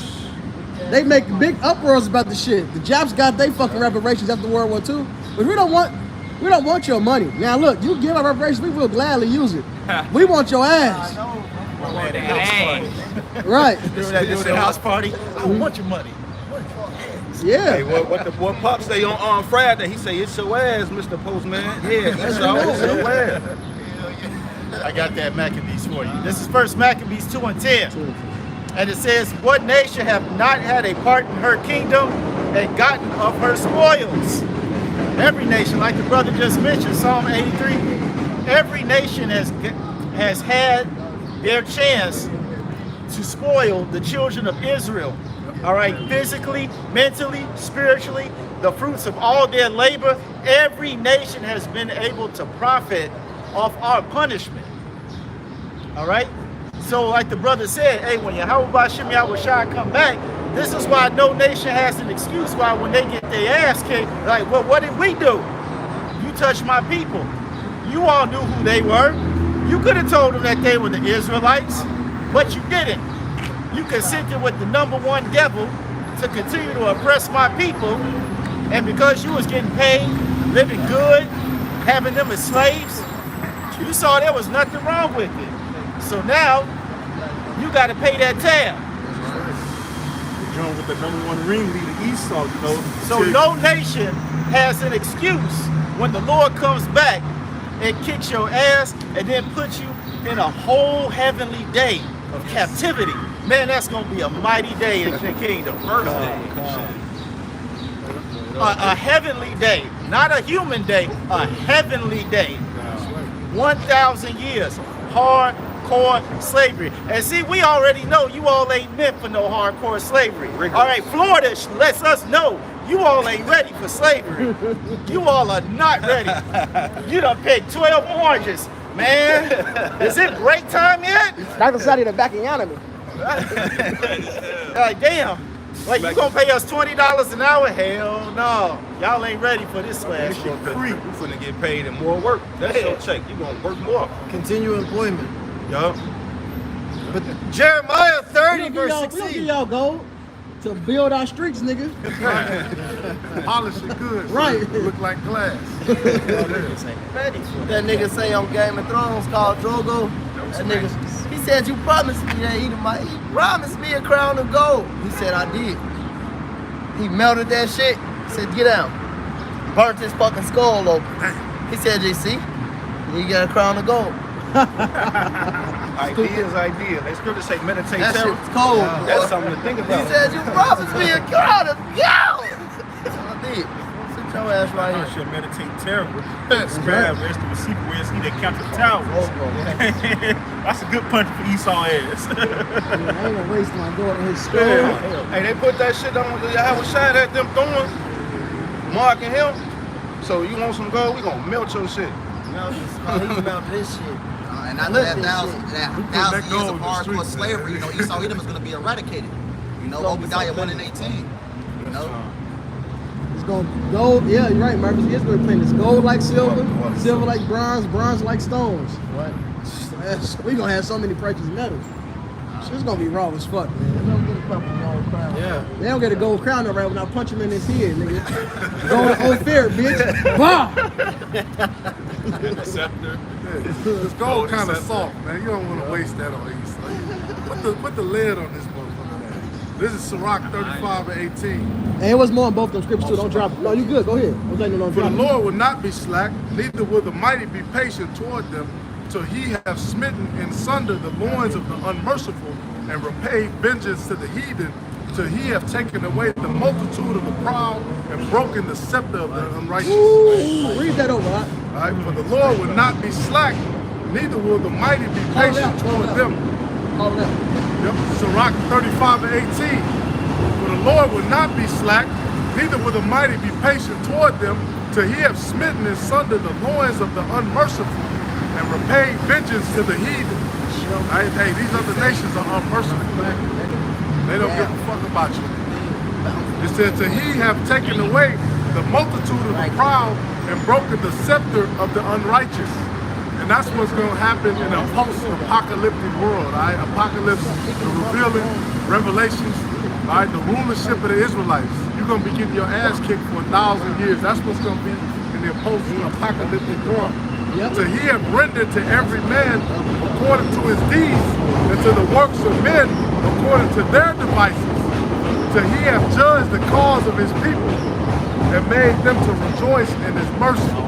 They make big uproars about the shit. The Japs got their fucking reparations after World War II. But we don't want your money. Now look, you give our reparations, we will gladly use it. We want your ass. Right. That house party. I don't want your money. Yeah. Hey, what the boy Pop say on Friday? He say, it's your ass, Mr. Postman. Yeah, that's all. It's your ass. I got that Maccabees for you. This is 1 Maccabees 2 and 10. And it says, what nation have not had a part in her kingdom and gotten of her spoils? Every nation, like the brother just mentioned, Psalm 83, every nation has had their chance to spoil the children of Israel. All right, physically, mentally, spiritually, the fruits of all their labor. Every nation has been able to profit off our punishment. All right. So like the brother said, hey, when Yahweh Shem Yahweh Shai come back, this is why no nation has an excuse why when they get their ass kicked, like, well, what did we do? You touched my people. You all knew who they were. You could have told them that they were the Israelites, but you didn't. You consented with the #1 devil to continue to oppress my people, and because you was getting paid, living good, having them as slaves, you saw there was nothing wrong with it. So now, you got to pay that tab. Join with the #1 ringleader Esau, So no nation has an excuse when the Lord comes back and kicks your ass and then puts you in a whole heavenly day of captivity. Man, that's going to be a mighty day in the kingdom. First day. A heavenly day, not a human day, a heavenly day. 1,000 years, hardcore slavery. And see, we already know you all ain't meant for no hardcore slavery. All right, Florida lets us know you all ain't ready for slavery. You all are not ready. You done picked 12 oranges. Man, is it break time yet? Dr. Sadi, the backing out of me. Like, damn. Like, you gonna pay us $20 an hour? Hell no. Y'all ain't ready for this last shit. You finna get paid and more work. That's your check. You gonna work more. Continue employment. Yup. But Jeremiah 30 We verse don't give 16. y'all gold to build our streets, nigga. Polish it good. So Right. it look like glass. That nigga say on Game of Thrones called Drogo. That nigga, he said, you promised me that he promised me a crown of gold. He said, I did. He melted that shit. He said, get out. Burnt his fucking skull open. He said, JC, you got a crown of gold. Ideas. They scripture say meditate That terror. shit's cold. That's something to think He about. said, you promised me a crown of gold. I did. Sit your ass right I here. should meditate terrible. Scribe, where's the receiver? Where's he that counts the towers? That's a good punch for Esau ass. I ain't gonna waste my gold on his skull. Hey, they put that shit on the Yahweh Shai at them throwing, marking him. So you want some gold? We gonna melt your shit. He melted this shit. And after that thousand years of hardcore slavery, Esau Edom is going to be eradicated. Obadiah 1 and 18. It's going to gold. Yeah, you're right, Marcus. It's going to be this gold like silver, silver like bronze, bronze like stones. Right. We're going to have so many precious metals. It's going to be raw as fuck, man. Yeah. They don't get a gold crown right when I punch him in his head, nigga. Go to Ophir, bitch. Bah! This gold kind of soft, man. You don't want to waste that on Esau. Put the lid on this motherfucker. This is Sirach 35 and 18. And it was more in both those scriptures too. Don't drop it. No, you good. Go ahead. I'm saying don't For the drop it. Lord will not be slack, neither will the mighty be patient toward them, till he have smitten in sunder the loins of the unmerciful, and repaid vengeance to the heathen, till he have taken away the multitude of the proud, and broken the scepter of the unrighteous. Ooh, read that over, huh? All right, for the Lord will not be slack, neither will the mighty be patient toward them. Call it out. Yep, Sirach 35 and 18. For the Lord will not be slack, neither will the mighty be patient toward them, till he have smitten in sunder the loins of the unmerciful, and repaid vengeance to the heathen. Right? Hey, these other nations are unmerciful, man. They don't give a fuck about you. It says, till he have taken away the multitude of the proud, and broken the scepter of the unrighteous. And that's what's going to happen in a post-apocalyptic world, all right? Apocalypse, the revealing, revelations, all right? The rulership of the Israelites. You're going to be getting your ass kicked for 1,000 years. That's what's going to be in the post-apocalyptic world. Yep. So he have rendered to every man according to his deeds, and to the works of men according to their devices. So he have judged the cause of his people, and made them to rejoice in his mercy. All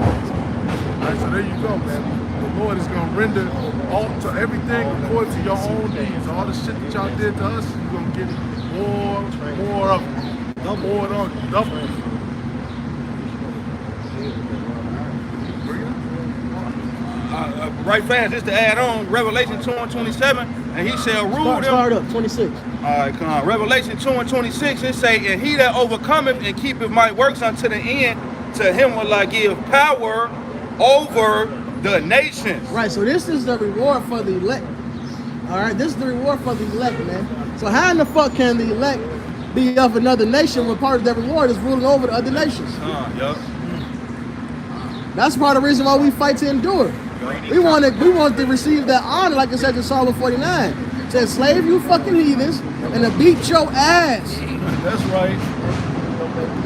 right, so there you go, man. The Lord is going to render all to everything according to your own deeds. All the shit that y'all did to us, you're going to get more of it. More on double. Right fast, just to add on, Revelation 2 and 27, and he shall rule them. Start up, 26. All right, come on. Revelation 2 and 26, it say, and he that overcometh and keepeth my works unto the end, to him will I give power over the nations. Right, so this is the reward for the elect. All right, this is the reward for the elect, man. So how in the fuck can the elect be of another nation when part of their reward is ruling over the other nations? Yup. That's part of the reason why we fight to endure. We want to receive that honor, like it says in Psalm 49. It says, slave you fucking heathens, and to beat your ass. That's right.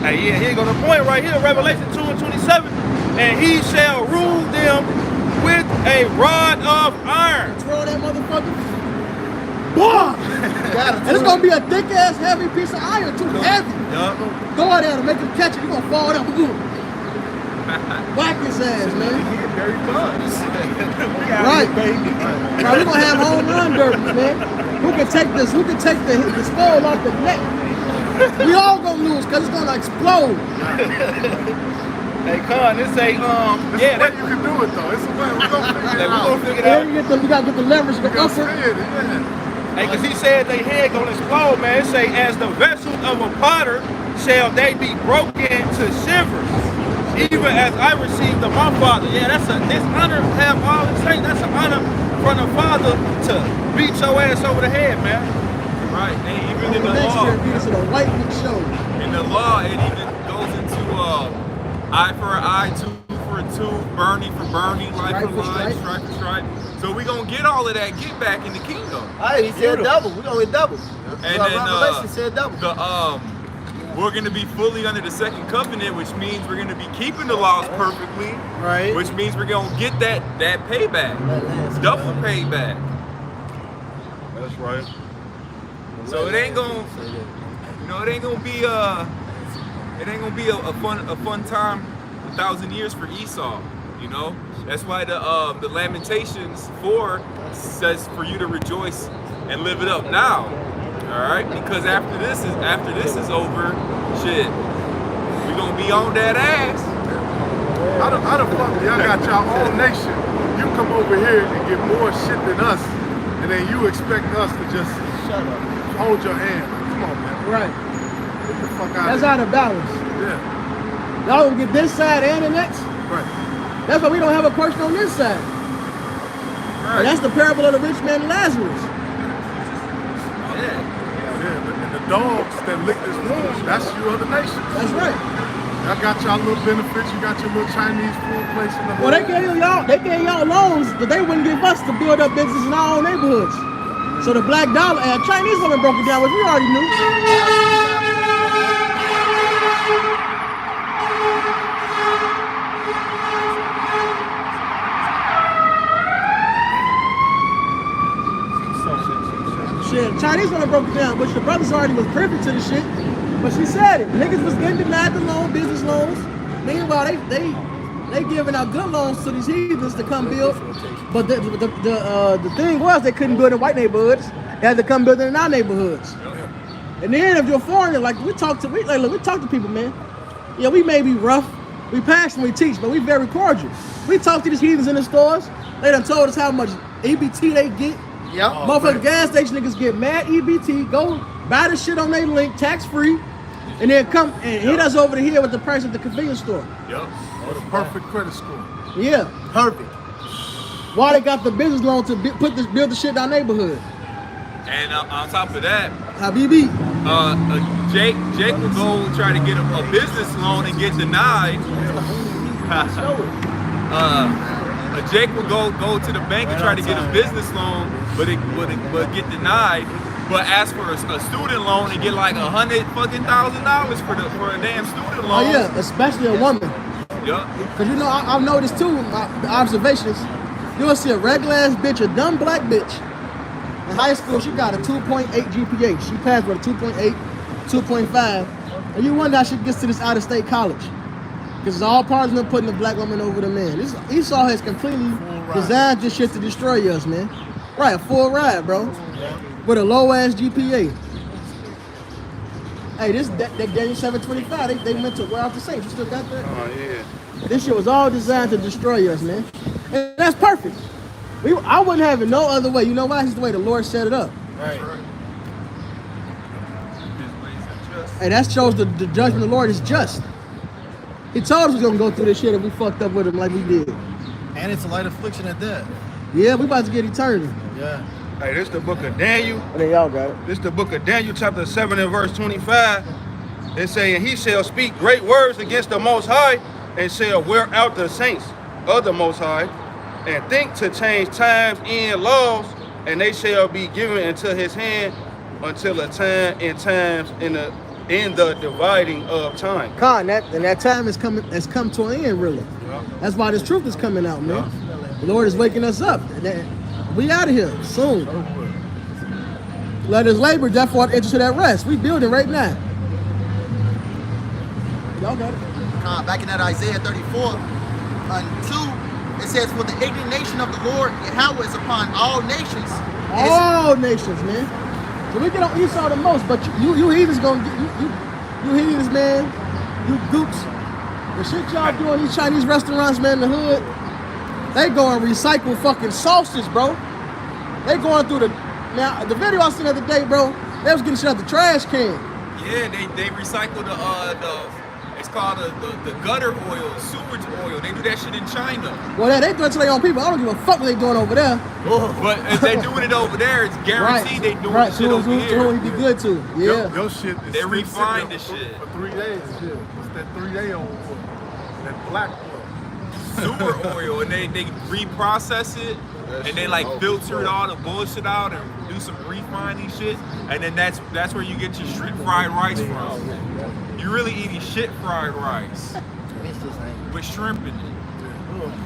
Hey, yeah, here go the point right here, Revelation 2 and 27. And he shall rule them with a rod of iron. Throw that motherfucker. Boom! And it's gonna be a thick ass, heavy piece of iron, too heavy. Yup. Go out there to make him catch it. You gonna fall down. Boom. Whack his ass, man. Right. Right. We're gonna have home run derbies, man. Who can take this? Who can take the skull off the neck? We all gonna lose because it's gonna explode. Hey, Con, this say, Yeah, that you can do it though. It's a way we're gonna figure it out. We're gonna figure it Yeah, out. you gotta get the leverage, the You gotta upper. say it, yeah. Hey, cause he said they head gonna explode, man. It say, as the vessel of a potter shall they be broken to shivers, even as I received of my Father. Yeah, this honor have all the saints. That's an honor from the Father to beat your ass over the head, man. Right, and even in the Next law, year, beat us in a lightning show. in the law, it even goes into eye for an eye, tooth for a tooth, burning for burning, life Stripe for for life, stripe. stripe for stripe. So we gonna get all of that get back in the kingdom. All right, he said double. We're going to get double. And Revelation then said double. we're gonna be fully under the second covenant, which means we're gonna be keeping the laws perfectly. Right. Which means we're gonna get that payback, double payback. That's right. So it ain't gonna, it ain't gonna be a fun time 1,000 years for Esau. That's why the Lamentations 4 says for you to rejoice and live it up now. All right, because after this is over, shit, we gonna be on that ass. How the fuck y'all got y'all own nation? You come over here and get more shit than us, and then you expect us to just shut up, hold your hand. Like, come on, man. Right. Get the fuck out That's of out of balance. here. Yeah, Y'all gonna get this side and the next. right. That's why we don't have a person on this side. And that's the parable of the rich man and Lazarus. Yeah, and the dogs that lick this wound, that's you other nations. That's right. Y'all got y'all little benefits, you got your little Chinese food place in the Well, they gave y'all loans that they wouldn't give us to build up business in our own neighborhoods. So the black dollar, Chinese women broke it down, which we already knew. Shit, Chinese Denise one broke it down, but your brothers already was privy to the shit. But she said it. Niggas was getting denied the loan, business loans. Meanwhile, they giving out good loans to these heathens to come build. But the thing was they couldn't build in white neighborhoods. They had to come build in our neighborhoods. And then if you're a foreigner, like we talk to people, man. Yeah, we may be rough, we passionate, we teach, but we very cordial. We talk to these heathens in the stores. They done told us how much EBT they get. Yep. Motherfucking gas station niggas get mad EBT, go buy the shit on their link, tax free, and then come and hit us over the head with the price at the convenience store. Yep. With a perfect credit score. Yeah. Perfect. Why they got the business loan to build the shit in our neighborhood? And on top of that, Habibi. Jake will go try to get a business loan and get denied. Jake will go to the bank and try to get a business loan, but get denied. But ask for a student loan and get like $100,000 for a damn student loan. Oh yeah, especially a woman. Yeah. Cause you know I've noticed too, the observations. You'll see a regular ass bitch, a dumb black bitch. In high school, she got a 2.8 GPA. She passed with a 2.8, 2.5. And you wonder how she gets to this out-of-state college. Because it's all part of them putting the black woman over the man. Esau has completely designed this shit to destroy us, man. Right, a full ride, bro. With a low-ass GPA. Hey, that Daniel 7:25, they meant to wear out the saints. You still got that? Oh, yeah. This shit was all designed to destroy us, man. And that's perfect. I wouldn't have it no other way. You know why? It's the way the Lord set it up. Right. Hey, that shows the judgment of the Lord is just. He told us we was gonna go through this shit if we fucked up with him like we did. And it's a light affliction at that. Yeah, we about to get eternity. Yeah. Hey, this the book of Daniel. And then y'all got it. This the book of Daniel, chapter 7 and verse 25. It say, and he shall speak great words against the Most High, and shall wear out the saints of the Most High, and think to change times and laws, and they shall be given into his hand until a time and times in the dividing of time. Khan, that time has come to an end, really. Yeah. That's why this truth is coming out, man. The Lord is waking us up. We out of here soon. Let us labor, therefore enter to that rest. We building right now. Y'all got it. Back in that Isaiah 34 and 2, it says, for the indignation of the Lord Yahweh is upon all nations. All nations, man. So we get on Esau the most, but you heathens gonna get you heathens, man. You goops. The shit y'all do in these Chinese restaurants, man, in the hood, they go and recycle fucking sausage, bro. They going through the video I seen the other day, bro. They was getting shit out the trash can. Yeah, they recycle the it's called the gutter oil, sewage oil. They do that shit in China. Well, they do it to their own people. I don't give a fuck what they doing over there. But if they're doing it over there, it's guaranteed they doing the shit over here. Who he be good to? Yeah. Your shit is They refine the sitting shit. for 3 days. Yeah. It's that 3-day old oil. That black oil. Sewer oil, and they reprocess it, and they like filter it all the bullshit out and do some refining shit, and then that's where you get your shrimp fried rice from. You really eating shit fried rice with shrimp in it.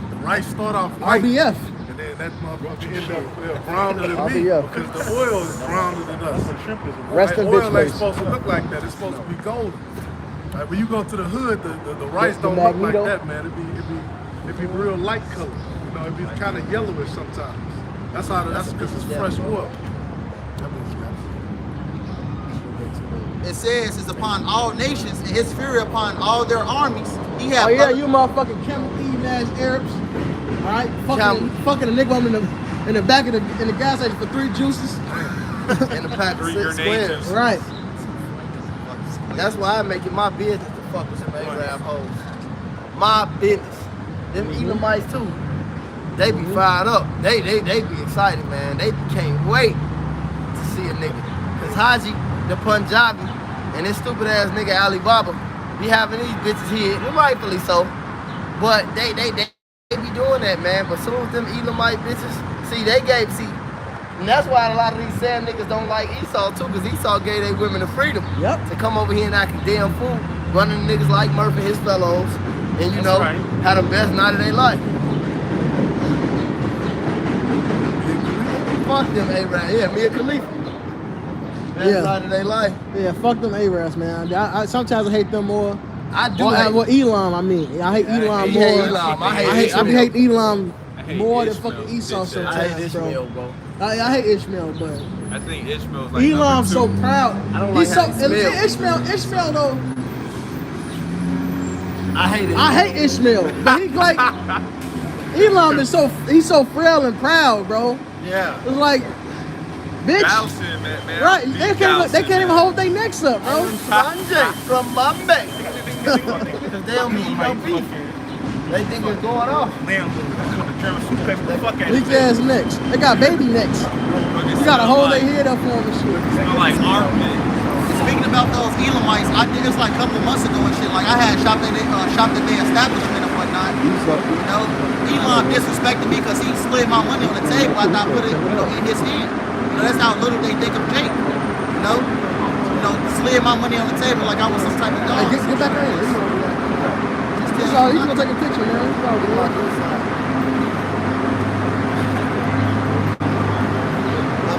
The rice start off white. RBF. And then that motherfucker end up browner than me RBF. because the oil is browner than us. Rest in Oil bitch ain't face. supposed to look like that. It's supposed to be golden. Like when you go to the hood, the rice The don't look like Magneto. that, man. It'd be real light color. You know, it'd be kind of yellowish sometimes. That's because it's fresh oil. It says is upon all nations, and his fury upon all their armies. He have Oh yeah, you motherfucking camel eating ass Arabs. All right, fucking a nigga woman in the back of the gas station for 3 juices. And a pack of 6 Your squares. nations. Right. That's why I make it my business to fuck with some Arab hoes. My business. Them Edomites too. They be fired up. They be excited, man. They can't wait to see a nigga. Cause Haji, the Punjabi, and this stupid ass nigga Alibaba be having these bitches here, and rightfully so. But they be doing that, man. But soon as them Edomite bitches, and that's why a lot of these sad niggas don't like Esau too, because Esau gave their women the freedom to come over here and act a damn fool, running niggas like Murphy and his fellows, and you know, had the best night of their life. Fuck them Abraham. Yeah, Mia Khalifa. Best Yeah. ride of their life. Yeah, fuck them Arabs, man. I sometimes I hate them more. I do Well, hate. well, Elam, I mean. I hate Elam You more. hate Elam. I hate I Ishmael. hate Elam I hate more than Ishmael, fucking bitch Esau ass. sometimes, I hate Ishmael, bro. bro. I hate Ishmael, but I think Ishmael's like Elam's so number 2. proud. I don't He's like so how he smells. Ishmael though. I hate it. I hate Ishmael, but he's like Elam is he's so frail and proud, bro. Yeah. It's like, bitch, Bouncing, man. right? They can't even hold their necks up, bro. Sanjay from Bombay. Because they don't eat no beef. They think it's going off. Lamb, the German soup paper, the fuck out Weak ass necks. They got baby necks. You gotta hold their head up for them and shit. Smell like armpit. Speaking about those Elamites, I think it's like a couple months ago and shit. Like I had shopped at their establishment and whatnot. You know, Elam disrespected me because he slid my money on the table after I put it, in his hand. You know, that's how little they think of Jake. You know, slid my money on the table like I was some type of dog. Hey, get back in here. It's all, he's gonna take a picture, man. It's all good.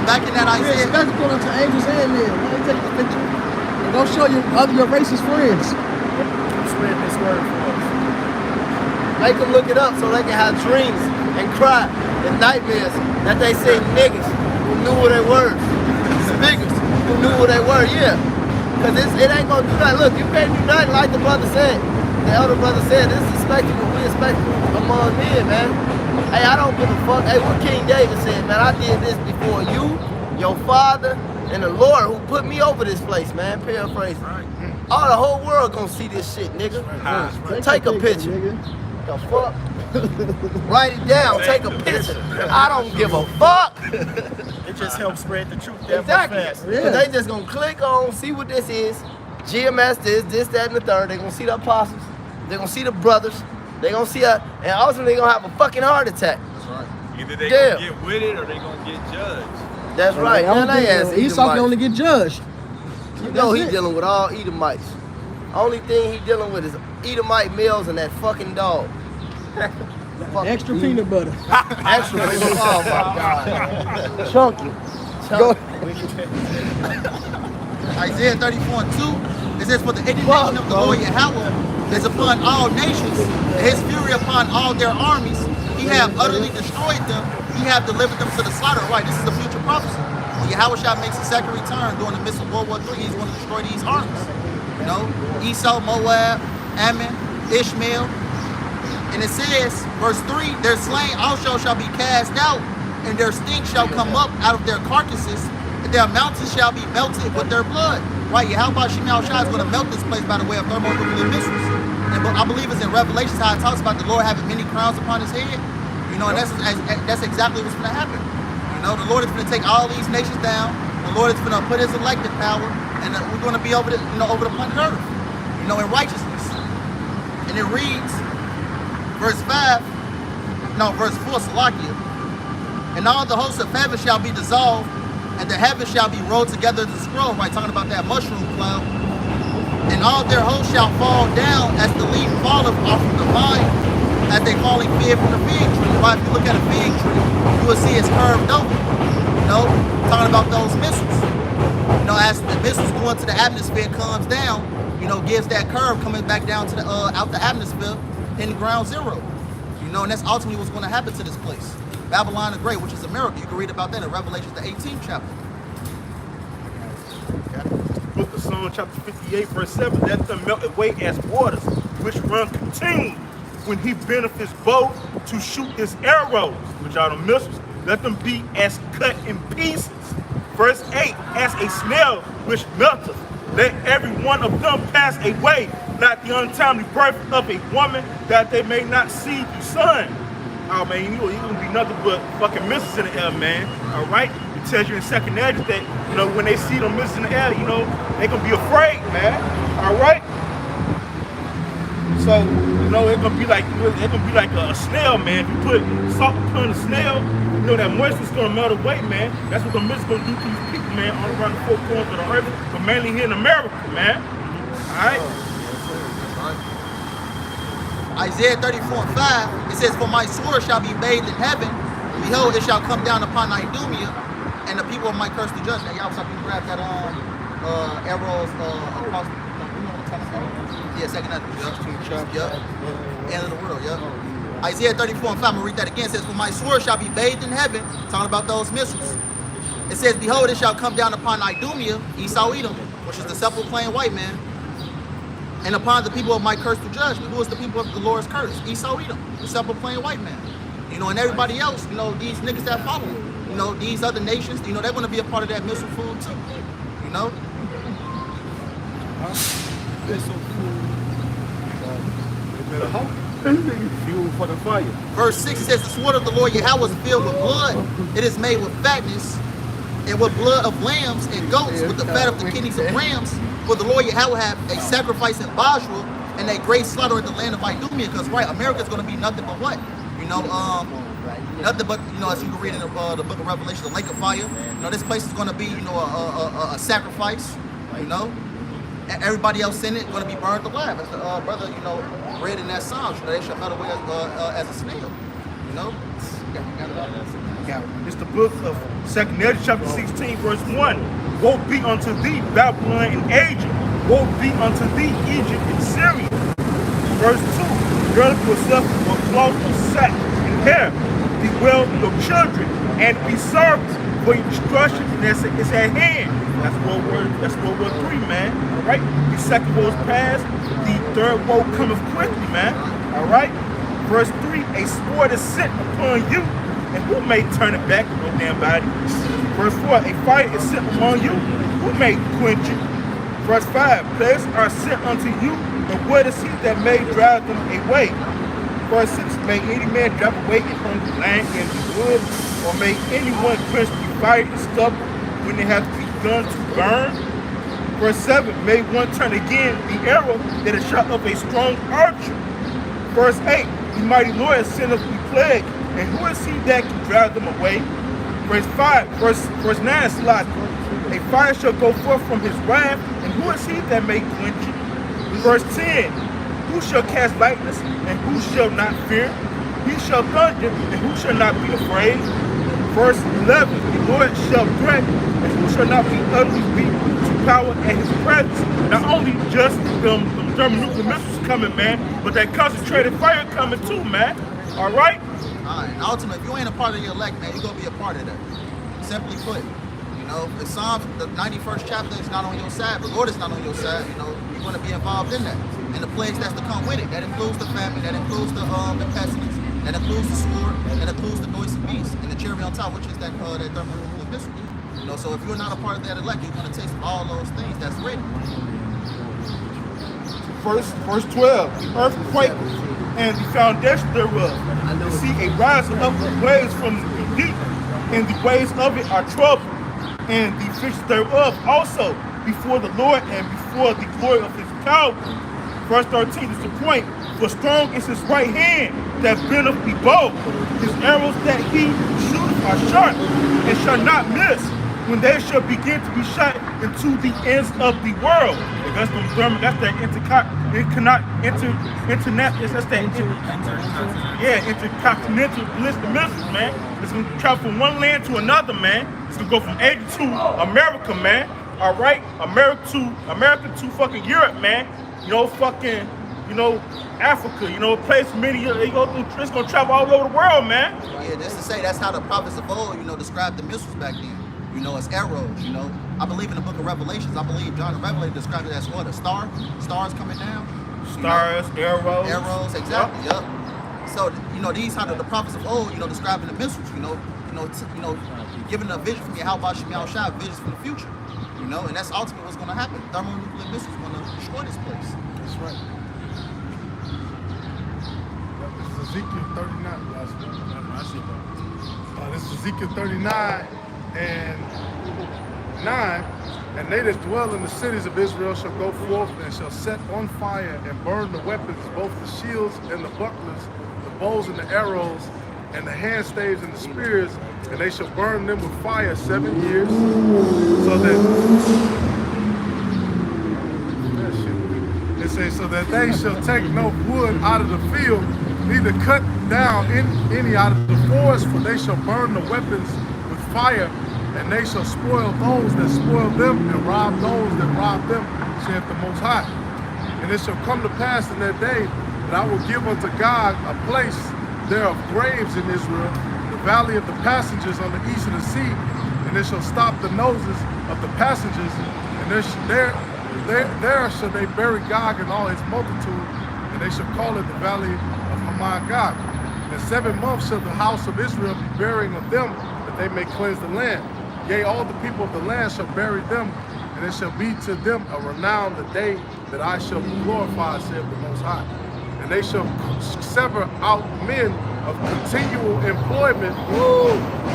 Back in that It's Isaiah. spectacle into angels and men. Why don't you take the picture? And go show your racist friends. Spread this word for us. Make them look it up so they can have dreams and cry and nightmares that they say niggas who knew what they were. Niggas who knew what they were, yeah. Because it ain't gonna do nothing. Look, you can't do nothing like the brother said. The elder brother said, this is spectacle. We expect among men, man. Hey, I don't give a fuck. Hey, what King David said, man, I did this before you, your father, and the Lord who put me over this place, man. Paraphrasing. All the whole world gonna see this shit, nigga. Take a picture. The fuck? Write it down. Take a picture. I don't give a fuck. It just helps spread the truth that much Exactly. faster. Yeah. They just gonna click on, see what this is. GMS this, that, and the third. They gonna see the apostles. They gonna see the brothers. They gonna see and ultimately they gonna have a fucking heart attack. Either they Damn. gonna get with it or they gonna get judged. That's right. I don't Man, they ass think Esau can Edomites. only get judged. You know he That's it. dealing with all Edomites. Only thing he dealing with is Edomite males and that fucking dog. Fucking Extra peanut butter. Extra. Oh my God. Chunky. Isaiah 34:2, it says, for the indignation of the Lord Yahweh is upon all nations, and his fury upon all their armies. He have utterly destroyed them. He have delivered them to the slaughter. Right, this is a future prophecy. When Yahweh makes a second return during the midst of World War III, he's going to destroy these armies. You know, Esau, Moab, Ammon, Ishmael. And it says, verse 3, their slain also shall be cast out, and their stink shall come up out of their carcasses, and their mountains shall be melted with their blood. Right, Yahweh Shemal Shah is going to melt this place by the way of thermonuclear missiles. And I believe it's in Revelations how it talks about the Lord having many crowns upon his head. You know, and that's exactly what's going to happen. You know, the Lord is going to take all these nations down. The Lord is going to put his elected power, and we're going to be over the planet Earth, you know, in righteousness. And it reads, verse 4, Salakia. And all the hosts of heaven shall be dissolved, and the heavens shall be rolled together as a scroll, right? Talking about that mushroom cloud. And all their hosts shall fall down as the leaf falleth off from the vine, as they falling fig from the fig tree. Right? If you look at a fig tree, you will see it's curved over. You know, talking about those missiles. You know, as the missiles going to the atmosphere comes down, you know, gives that curve coming back down to the out the atmosphere in ground zero. You know, and that's ultimately what's going to happen to this place. Babylon the Great, which is America. You can read about that in Revelation, the 18th chapter. Book of Psalm chapter 58, verse 7. Let them melt away as waters, which run continually. When he bendeth his bow to shoot his arrows, which are the missiles, let them be as cut in pieces. Verse 8, as a snail which melteth, let every one of them pass away, not the untimely birth of a woman, that they may not see the sun. Oh man, you know, you're gonna be nothing but fucking missiles in the air, man. All right? It tells you in Second Edge that, you know, when they see them missiles in the air, you know, they gonna be afraid, man. All right? So, you know, it's gonna be like a snail, man. If you put salt upon a snail, you know that moisture's gonna melt away, man. That's what the missiles gonna do to these people, man, all around the four corners of the earth, but mainly here in America, man. All right? Isaiah 34:5, it says, for my sword shall be bathed in heaven. Behold, it shall come down upon Idumea, and the people might curse the judge. Now, y'all was like, you grab that arrows across. You know what I'm talking about? Yeah, second Ezra. Yup. End of the world. Yup. Isaiah 34 and 5. I'm gonna read that again. It says, "For my sword shall be bathed in heaven." Talking about those missiles. It says, "Behold, it shall come down upon Idumea, Esau, Edom, which is the sepulchre plain white man, and upon the people of my curse to judgment." Who is the people of the Lord's curse? Esau, Edom, the sepulchre plain white man. You know, and everybody else, you know, these niggas that follow him, you know, these other nations, you know, they're gonna be a part of that missile food too. You know? Fuel for the fire. Verse 6 says, "The sword of the Lord Yahweh is filled with blood. It is made with fatness, and with blood of lambs and goats, with the fat of the kidneys of rams. For the Lord Yahweh have a sacrifice in Basra, and a great slaughter in the land of Idumea." Because, right, America's going to be nothing but what? You know, nothing but, you know, as you can read in the book of Revelation, the lake of fire. You know, this place is going to be, you know, a sacrifice, you know. Everybody else in it going to be burned alive. As the brother, you know, read in that Psalm, you know, they shall melt away as a snail, you know. It's the book of 2 Ezra chapter 16 verse 1. "Woe be unto thee, Babylon and Egypt. Woe be unto thee, Egypt and Syria." Verse 2. "Girdle yourself with cloth of sack and hair. Bewail your children and be servants, for your destruction is at hand." That's World War III, man. All right. The second war is past. The third war cometh quickly, man. All right. Verse 3. "A sword is sent upon you, and who may turn it back? No damn body." Verse 4. "A fire is sent among you, who may quench it?" Verse 5. "Plagues are sent unto you, and what is he that may drive them away?" Verse 6. "May any man drive away upon the land and the wood, or may anyone quench the fire and stubble when it has begun to burn?" Verse 7. "May one turn again the arrow that is shot of a strong archer." Verse 8. "The mighty Lord has sent us the plague, and who is he that can drive them away?" Verse 5. Verse 9. "Slaughter. A fire shall go forth from his wrath, and who is he that may quench it?" Verse 10. "Who shall cast lightness, and who shall not fear? He shall thunder, and who shall not be afraid?" Verse 11. "The Lord shall threaten, and who shall not be utterly beaten to power at his presence." Not only just the thermonuclear missiles coming, man, but that concentrated fire coming too, man. All right? All right. And ultimately, if you ain't a part of the elect, man, you're going to be a part of that. Simply put, you know, the Psalms, the 91st chapter is not on your side. The Lord is not on your side. You know, you're going to be involved in that. And the plagues that's to come with it. That includes the famine. That includes the pestilence. That includes the sword. That includes the noisome beast. And the cherry on top, which is that thermonuclear missile. You know, so if you're not a part of that elect, you're going to taste all those things that's written. Verse 12. "The earth quaked, and the foundation thereof. You see a rising up of waves from the deep, and the waves of it are troubled, and the fishes thereof also before the Lord and before the glory of his power." Verse 13 is the point. "For strong is his right hand that bendeth the bow. His arrows that he shooteth are sharp, and shall not miss, when they shall begin to be shot into the ends of the world." And that's the German, that's that intercontinental ballistic missiles, man. It's gonna travel from one land to another, man. It's gonna go from Asia to America, man. All right, America to fucking Europe, man. You know, fucking, you know, Africa. You know, a place many they go through. It's gonna travel all over the world, man. Yeah, just to say that's how the prophets of old, you know, described the missiles back then. You know, as arrows. You know, I believe in the book of Revelations. I believe John the Revelator described it as what? A star, stars coming down. Stars, arrows. Arrows, exactly. Yep. So you know, these how the prophets of old, you know, describing the missiles. You know, giving a vision from Yahweh Shem Yahushua, visions for the future. You know, and that's ultimately what's going to happen. Thermonuclear missiles going to destroy this place. That's right. This is Ezekiel 39. This is Ezekiel 39 and 9. "And they that dwell in the cities of Israel shall go forth and shall set on fire and burn the weapons, both the shields and the bucklers, the bows and the arrows, and the hand staves and the spears, and they shall burn them with fire 7 years, so that it says, so that they shall take no wood out of the field, neither cut down any out of the forest, for they shall burn the weapons with fire, and they shall spoil those that spoil them, and rob those that rob them, saith the Most High. And it shall come to pass in that day that I will give unto God a place there of graves in Israel, the valley of the passengers on the east of the sea, and it shall stop the noses of the passengers, and there shall they bury Gog and all his multitude, and they shall call it the valley of Hamon-Gog. In 7 months shall the house of Israel be burying of them, that they may cleanse the land. Yea, all the people of the land shall bury them, and it shall be to them a renown the day that I shall be glorified, saith the Most High. And they shall sever out men of continual employment,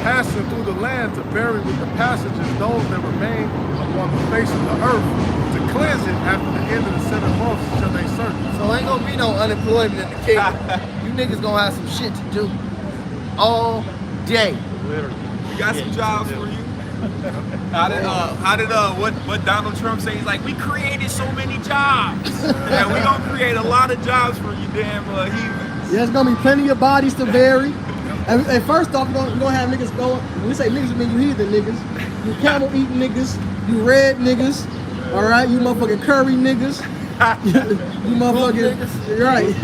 passing through the land to bury with the passengers those that remain upon the face of the earth, to cleanse it after the end of the 7 months shall they search. So ain't gonna be no unemployment in the kingdom. You niggas gonna have some shit to do all day. We got some jobs for you. What Donald Trump say? He's like, we created so many jobs. And we gonna create a lot of jobs for you damn heathens. There's gonna be plenty of bodies to bury. And first off, we're gonna have niggas going. When we say niggas, we mean you heathen niggas, you camel eating niggas, you red niggas, all right, you motherfucking curry niggas, you motherfucking right,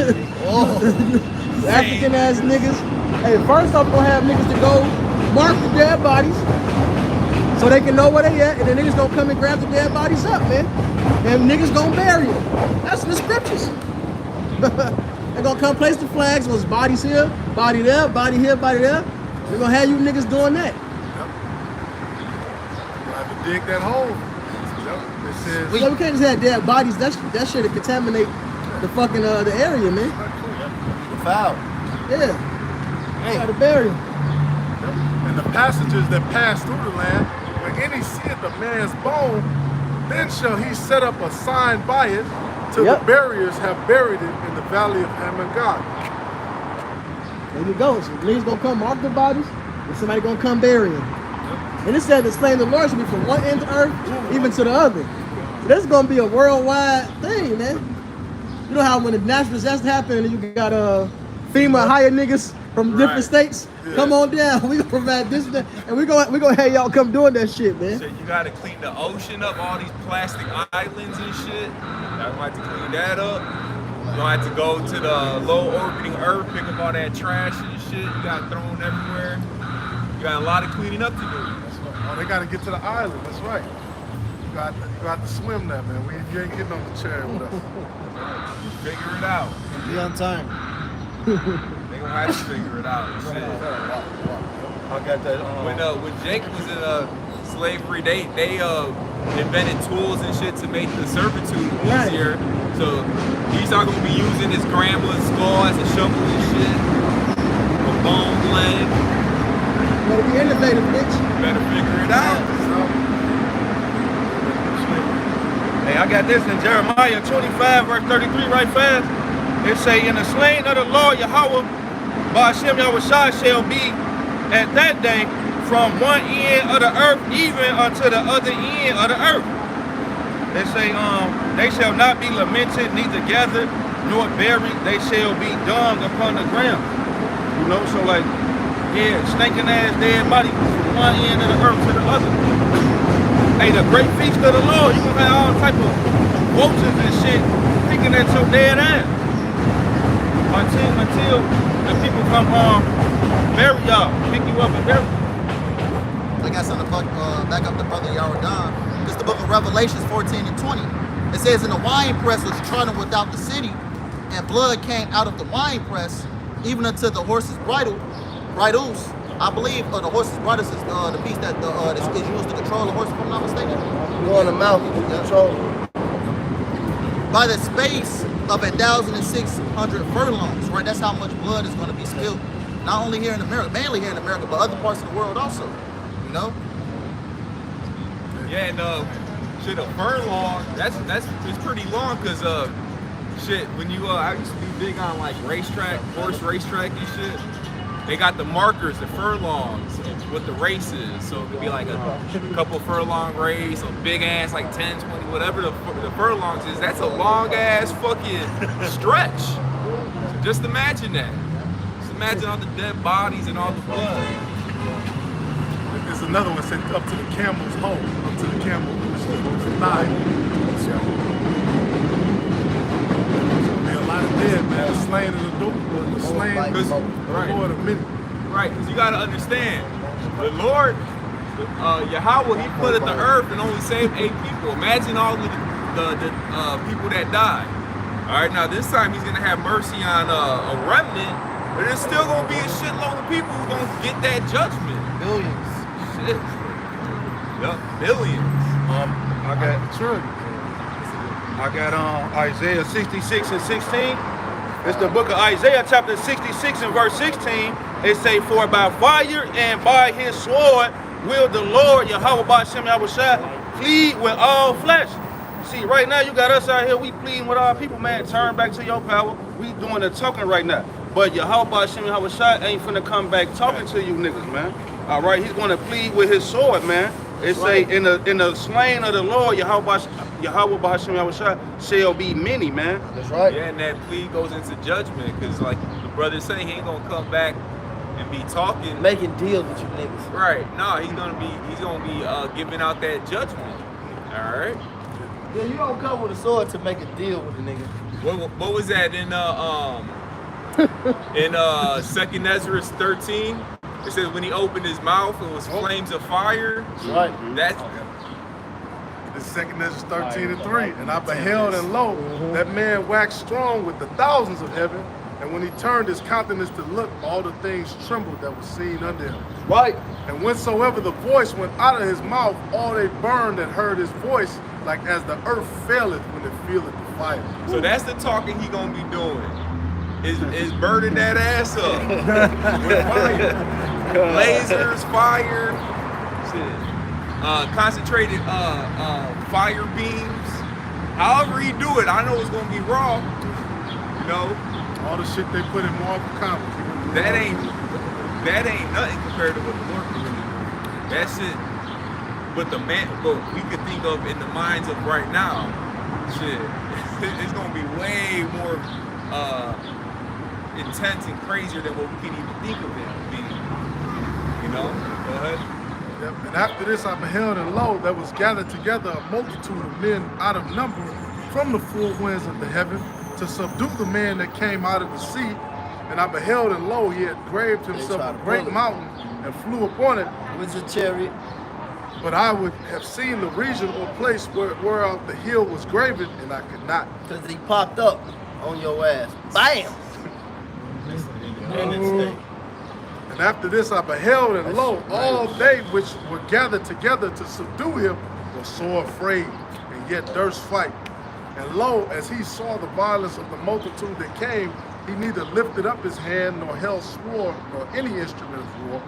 African ass niggas. Hey, first off, we're gonna have niggas to go mark the dead bodies, so they can know where they at, and then niggas gonna come and grab the dead bodies up, man, and niggas gonna bury them. That's in the scriptures. They're gonna come place the flags, was bodies here, body there, body here, body there. We're gonna have you niggas doing that. We'll have to dig that hole. It says, So we can't just have dead bodies. That shit will contaminate the fucking the area, man. Foul. Yeah. Gotta bury them. and the passengers that pass through the land, when any seeth a man's bone, then shall he set up a sign by it, till the buriers have buried it in the valley of Hamon-Gog. There you go. So niggas gonna come mark the bodies, and somebody gonna come bury them. And it said the slain of the Lord should be from one end of the earth even to the other. So this is gonna be a worldwide thing, man. You know how when a natural disaster happens and you got FEMA hire niggas from different states, come on down. We gonna provide this and we gonna have y'all come doing that shit, man. So you gotta clean the ocean up, all these plastic islands and shit. Y'all gonna have to clean that up. You're gonna have to go to the low orbiting Earth, pick up all that trash and shit you got thrown everywhere. You got a lot of cleaning up to do. Oh, they gotta get to the island, that's right. You got to swim there, man. You ain't getting on the chair with us. Figure it out. Be on time. They gonna have to figure it out. Shit. I got that. When Jake was in slavery, they invented tools and shit to make the servitude easier. So he's not gonna be using his grandma's skull as a shovel and shit. A bone blade. Better be innovative, bitch. Better figure it out. Hey, I got this in Jeremiah 25, verse 33, right fast. It say, "In the slain of the Lord Yahweh, Ba'ashem Yahushua shall be at that day from one end of the earth even unto the other end of the earth." They say, they shall not be lamented, neither gathered nor buried. They shall be dung upon the ground. You know, so like, yeah, stinking ass dead body from one end of the earth to the other. Hey, the great feast of the Lord, you gonna have all type of vultures and shit picking at your dead ass. Until the people come bury y'all, pick you up and bury you. I got something to back up the brother Yaradon. It's the book of Revelations 14 and 20. It says, "And the winepress was trodden without the city, and blood came out of the winepress, even unto the horses' bridles." I believe the horses' bridles is the piece that is used to control the horse, if I'm not mistaken. You on the mouth, control. By the space of 1,600 furlongs, right? That's how much blood is going to be spilled, not only here in America, mainly here in America, but other parts of the world also. You know? Yeah, and shit, a furlong, that's it's pretty long, cause shit, when you I used to be big on like horse racetrack and shit. They got the markers, the furlongs, with the races. So it could be like a couple furlong race, a big ass like 10, 20, whatever the furlongs is. That's a long ass fucking stretch. So just imagine that. Just imagine all the dead bodies and all the blood. It's There's another one said up to the camel's hole, up to the camel, which is the thigh. So, a lot of dead, man. The slain of the door, the slain of the Lord of many. Right, because you got to understand, the Lord, Yahweh, he put at the earth and only saved 8 people. Imagine all of the people that died. All right, now this time he's going to have mercy on a remnant, but there's still going to be a shitload of people who's going to get that judgment. Billions. Shit. Yup, billions. I got Isaiah 66 and 16. It's the book of Isaiah, chapter 66 and verse 16. It say, for by fire and by his sword will the Lord, Yahweh B'Shem Yahushua, plead with all flesh. See, right now you got us out here, we pleading with our people, man. Turn back to your power. We doing the talking right now. But Yahweh B'Shem Yahushua ain't finna come back talking to you niggas, man. All right, he's gonna plead with his sword, man. It say, in the slain of the Lord, Yahweh B'Shem Yahushua shall be many, man. That's right. Yeah, and that plea goes into judgment, because like the brother say, he ain't going to come back and be talking. Making deals with you niggas. Right. No, he's gonna be giving out that judgment. All right. Yeah, you don't come with a sword to make a deal with a nigga. What was that in 2nd Ezra 13? It says when he opened his mouth, it was flames of fire. Right. That's It's 2nd Ezra 13 and 3. And I beheld, and lo, that man waxed strong with the thousands of heaven. And when he turned his countenance to look, all the things trembled that was seen under him. Right. And whensoever the voice went out of his mouth, all they burned that heard his voice, like as the earth faileth when it feeleth the fire. so that's the talking he gonna be doing. Is burning that ass up with fire, lasers, fire, shit. Concentrated fire beams. However he do it, I know it's gonna be raw. You know. All the shit they put in Marvel Comics. That ain't nothing compared to what the Lord can really do. That shit, what we could think of in the minds of right now, shit, it's gonna be way more intense and crazier than what we can even think of it being. You know? Go ahead. Yep. And after this I beheld, and lo, there was gathered together a multitude of men out of number from the four winds of the heaven, to subdue the man that came out of the sea. And I beheld, and lo, he had graved himself a great mountain and flew upon it. With your chariot. But I would have seen the region or place whereof the hill was graven, and I could not. Because he popped up on your ass. Bam! And after this I beheld, and lo, all they which were gathered together to subdue him were sore afraid, and yet durst fight. And lo, as he saw the violence of the multitude that came, he neither lifted up his hand, nor held sword, nor any instrument of war,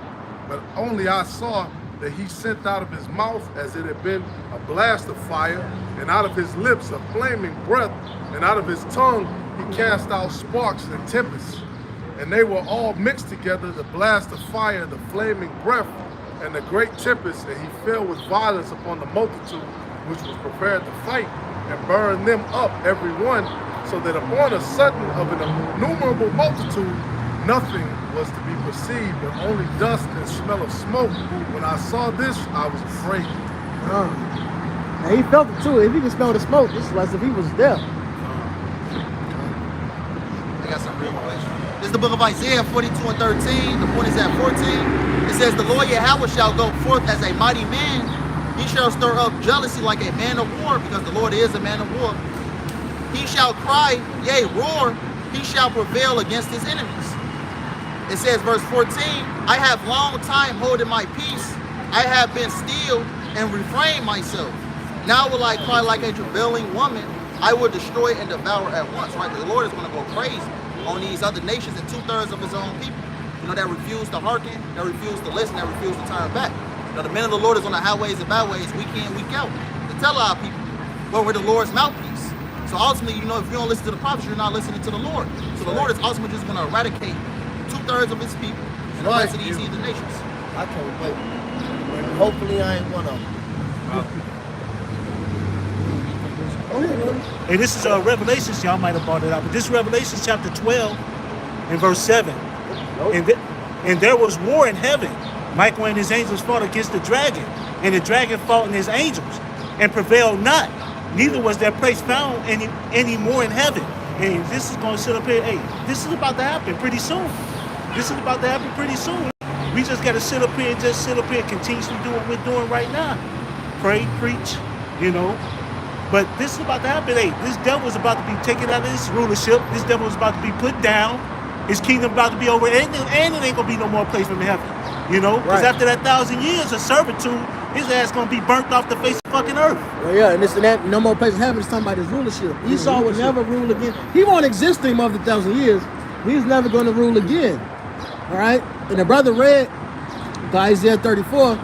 but only I saw that he sent out of his mouth as it had been a blast of fire, and out of his lips a flaming breath, and out of his tongue he cast out sparks and tempests. And they were all mixed together, the blast of fire, the flaming breath, and the great tempest, and he fell with violence upon the multitude which was prepared to fight, and burned them up every one, so that upon a sudden of an innumerable multitude, nothing was to be perceived, but only dust and smell of smoke. When I saw this, I was afraid. And he felt it too. If he could smell the smoke, it's as if he was there. I got some real question. This is the book of Isaiah 42 and 13. The point is at 14. It says, the Lord Yahweh shall go forth as a mighty man. He shall stir up jealousy like a man of war, because the Lord is a man of war. He shall cry, yea, roar. He shall prevail against his enemies. It says, verse 14, I have long time holding my peace. I have been still and refrained myself. Now will I cry like a travailing woman. I will destroy and devour at once. Right? The Lord is going to go crazy on these other nations and 2/3 of his own people. You know, that refuse to hearken, that refuse to listen, that refuse to turn back. You know, the men of the Lord is on the highways and byways week in, week out to tell our people, well, we're the Lord's mouthpiece. So ultimately, you know, if you don't listen to the prophets, you're not listening to the Lord. So the Lord is ultimately just going to eradicate 2/3 of his people and the rest of these heathen nations. I can't wait. Hopefully I ain't one of them. Hey, this is Revelations, y'all might have brought it out, but this is Revelation chapter 12 and verse 7. And there was war in heaven. Michael and his angels fought against the dragon, and the dragon fought and his angels, and prevailed not. Neither was their place found any more in heaven. And this is going to sit up here. Hey, this is about to happen pretty soon. This is about to happen pretty soon. We just got to sit up here and just sit up here and continuously do what we're doing right now. Pray, preach, you know. But this is about to happen. Hey, this devil is about to be taken out of his rulership. This devil is about to be put down. His kingdom about to be over. And it ain't going to be no more place from heaven. You know? Because after that 1,000 years of servitude, his ass going to be burnt off the face of fucking earth. Well, yeah, and this and that, no more place in heaven. It's talking about his rulership. Esau will never rule again. He won't exist anymore after 1,000 years. He's never going to rule again. All right? And the brother read Isaiah 34,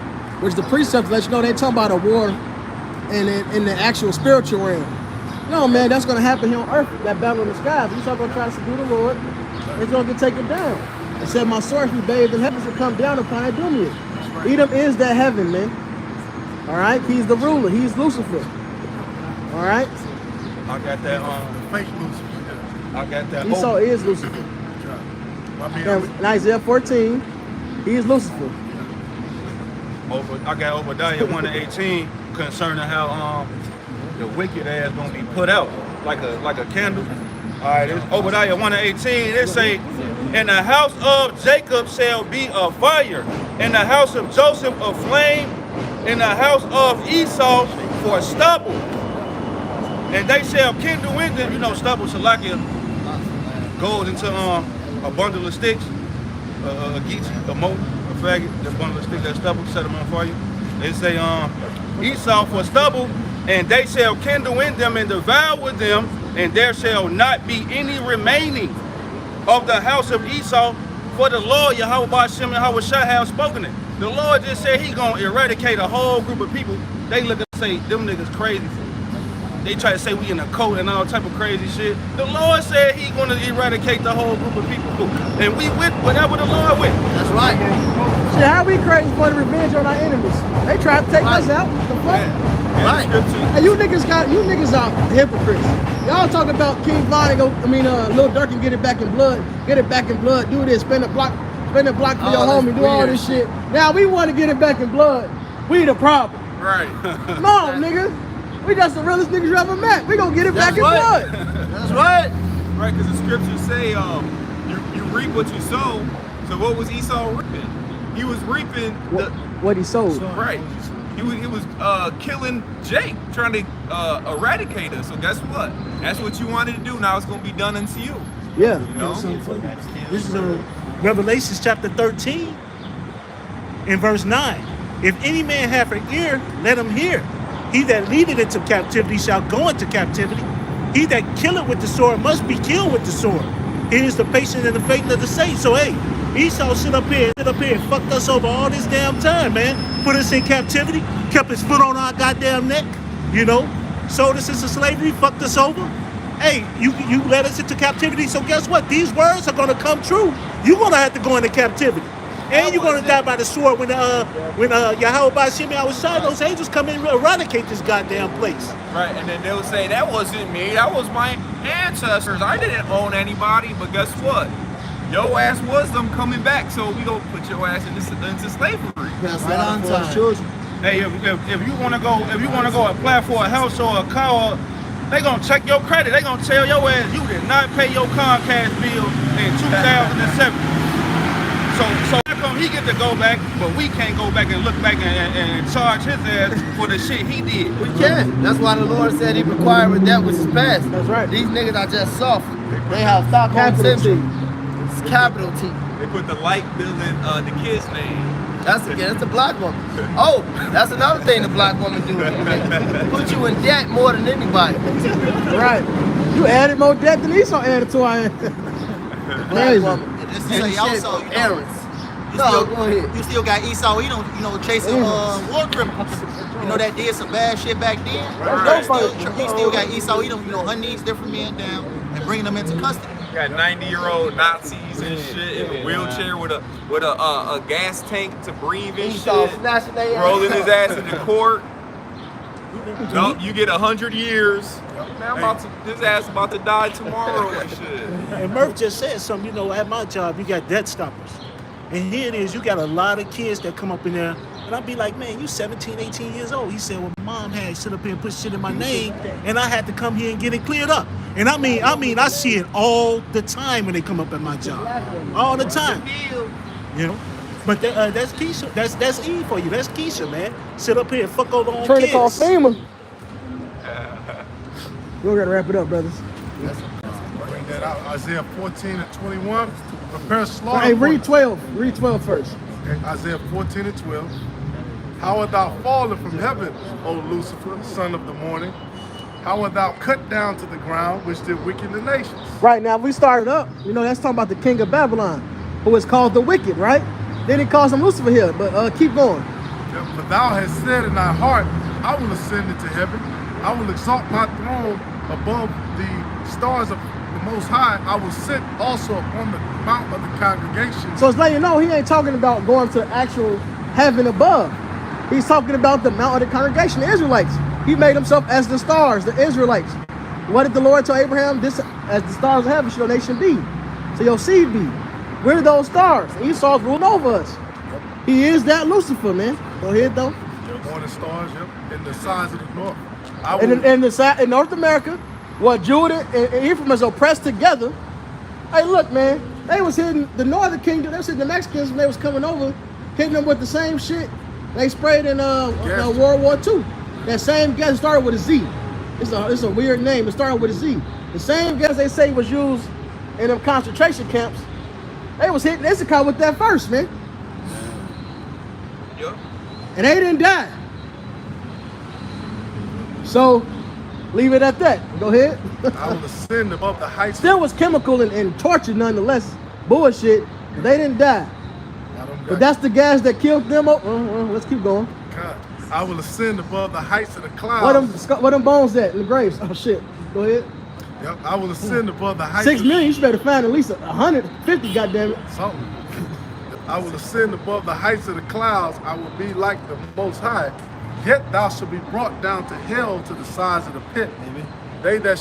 which the precepts let you know they talking about a war in the actual spiritual realm. No, man, that's going to happen here on earth, that battle in the skies. Esau going to try to subdue the Lord. It's going to get taken down. It said, my sword be bathed in heavens will come down upon Edomians. Edom is that heaven, man. All right? He's the ruler. He's Lucifer. All right? I got that, Fake Lucifer. I got that. Esau is Lucifer. In Isaiah 14, he is Lucifer. I got Obadiah 1:18 concerning how the wicked ass gonna be put out like a candle. All right, it's Obadiah 1:18. It say, "In the house of Jacob shall be a fire, in the house of Joseph a flame, in the house of Esau for stubble, and they shall kindle in them." You know, stubble, Salakia goes into a bundle of sticks, a geechee, a moat, a faggot, that bundle of sticks, that stubble, set them on fire. They say, Esau for stubble, and they shall kindle in them and devour them, and there shall not be any remaining of the house of Esau, for the Lord Yahweh Ba'ashem Yahweh Shai have spoken it. The Lord just said he gonna eradicate a whole group of people. They look and say, them niggas crazy. They try to say we in a cult and all type of crazy shit. The Lord said he gonna eradicate the whole group of people. And we with whatever the Lord with. That's right. Shit, how we crazy for the revenge on our enemies? They tried to take us out. The fuck? Right. Hey, you niggas are hypocrites. Y'all talking about King Von and Lil Durk and get it back in blood, do this, spend a block for your homie, do all this shit. Now we want to get it back in blood. We the problem. Right. Come on, nigga. We just the realest niggas you ever met. We gonna get it back in blood. That's right. Right, because the scriptures say you reap what you sow. So what was Esau reaping? He was reaping what he sowed. Right. He was killing Jake, trying to eradicate us. So guess what? That's what you wanted to do. Now it's gonna be done unto you. Yeah. You know? This is Revelation chapter 13 in verse 9. If any man have an ear, let him hear. He that leadeth into captivity shall go into captivity. He that killeth with the sword must be killed with the sword. Here is the patience and the faith of the saints. So hey, Esau sit up here and fucked us over all this damn time, man. Put us in captivity, kept his foot on our goddamn neck, you know, sold us into slavery, fucked us over. Hey, you led us into captivity, so guess what? These words are gonna come true. You're gonna have to go into captivity. And you're gonna die by the sword when Yahweh Ba'ashem Yahweh Shai, those angels come in and eradicate this goddamn place. Right, and then they'll say, that wasn't me, that was my ancestors. I didn't own anybody, but guess what? Your ass was them coming back, so we gonna put your ass into slavery. That's right on time. Hey, if you wanna go apply for a house or a car, they gonna check your credit. They gonna tell your ass you did not pay your Comcast bill in 2007. So how come he get to go back, but we can't go back and look back and charge his ass for the shit he did? We can't. That's why the Lord said he required with that which is past. That's right. These niggas are just soft. They have Stockholm syndrome. It's capital T. They put the light bill in the kid's name. That's a black woman. Oh, that's another thing the black woman do. Put you in debt more than anybody. Right. You added more debt than Esau added to our Black woman. This is say also, errands. go ahead. You still got Esau, you know, chasing war criminals. You know, that did some bad shit back then. Right. You still got Esau, you know, hunting these different men down and bringing them into custody. Got 90-year-old Nazis and shit in a wheelchair with a gas tank to breathe and shit, rolling his ass in the court. No, you get 100 years. Man, his ass about to die tomorrow and shit. And Murph just said something, you know, at my job, you got debt stoppers. And here it is, you got a lot of kids that come up in there, and I'll be like, man, you 17, 18 years old. He said, well, mom had to sit up here and put shit in my name, and I had to come here and get it cleared up. And I mean, I see it all the time when they come up at my job. All the time. You know? But that's Keisha. That's Eve for you. That's Keisha, man. Sit up here and fuck over on Trinity called kids. FEMA. We're gonna wrap it up, brothers. Bring that out. Isaiah 14 and 21. Prepare slaughter. Hey, for read 12. Read 12 first. Okay, Isaiah 14 and 12. How art thou fallen from heaven, O Lucifer, son of the morning? How art thou cut down to the ground, which did weaken the nations? Right now, if we started up, you know, that's talking about the king of Babylon, who is called the wicked, right? Then he calls him Lucifer here, but keep going. For thou hast said in thy heart, I will ascend into heaven. I will exalt my throne above the stars of the Most High. I will sit also upon the mount of the congregation. So it's letting you know he ain't talking about going to actual heaven above. He's talking about the mount of the congregation, the Israelites. He made himself as the stars, the Israelites. What did the Lord tell Abraham? This, as the stars of heaven shall your nation be. So your seed be. We're those stars. And Esau's ruling over us. He is that Lucifer, man. Go ahead, though. Morning stars, yep, in the sides of the north. In North America, what Judah and Ephraim is oppressed together. Hey, look, man, they was hitting the northern kingdom. They was hitting the Mexicans when they was coming over, hitting them with the same shit they sprayed in World War II. That same gas started with a Z. It's a weird name. It started with a Z. The same gas they say was used in them concentration camps. They was hitting Issachar with that first, man. Yep. And they didn't die. So, leave it at that. Go ahead. I will ascend above the heights. Still was chemical and torture nonetheless. Bullshit. They didn't die. But that's the gas that killed them. Let's keep going. God. I will ascend above the heights of the clouds. Where them bones at in the graves? Oh shit. Go ahead. Yep. I will ascend above the heights. 6 million. You should better find at least 150. Goddamn it. Something. I will ascend above the heights of the clouds. I will be like the Most High. Yet thou shalt be brought down to hell, to the sides of the pit. They that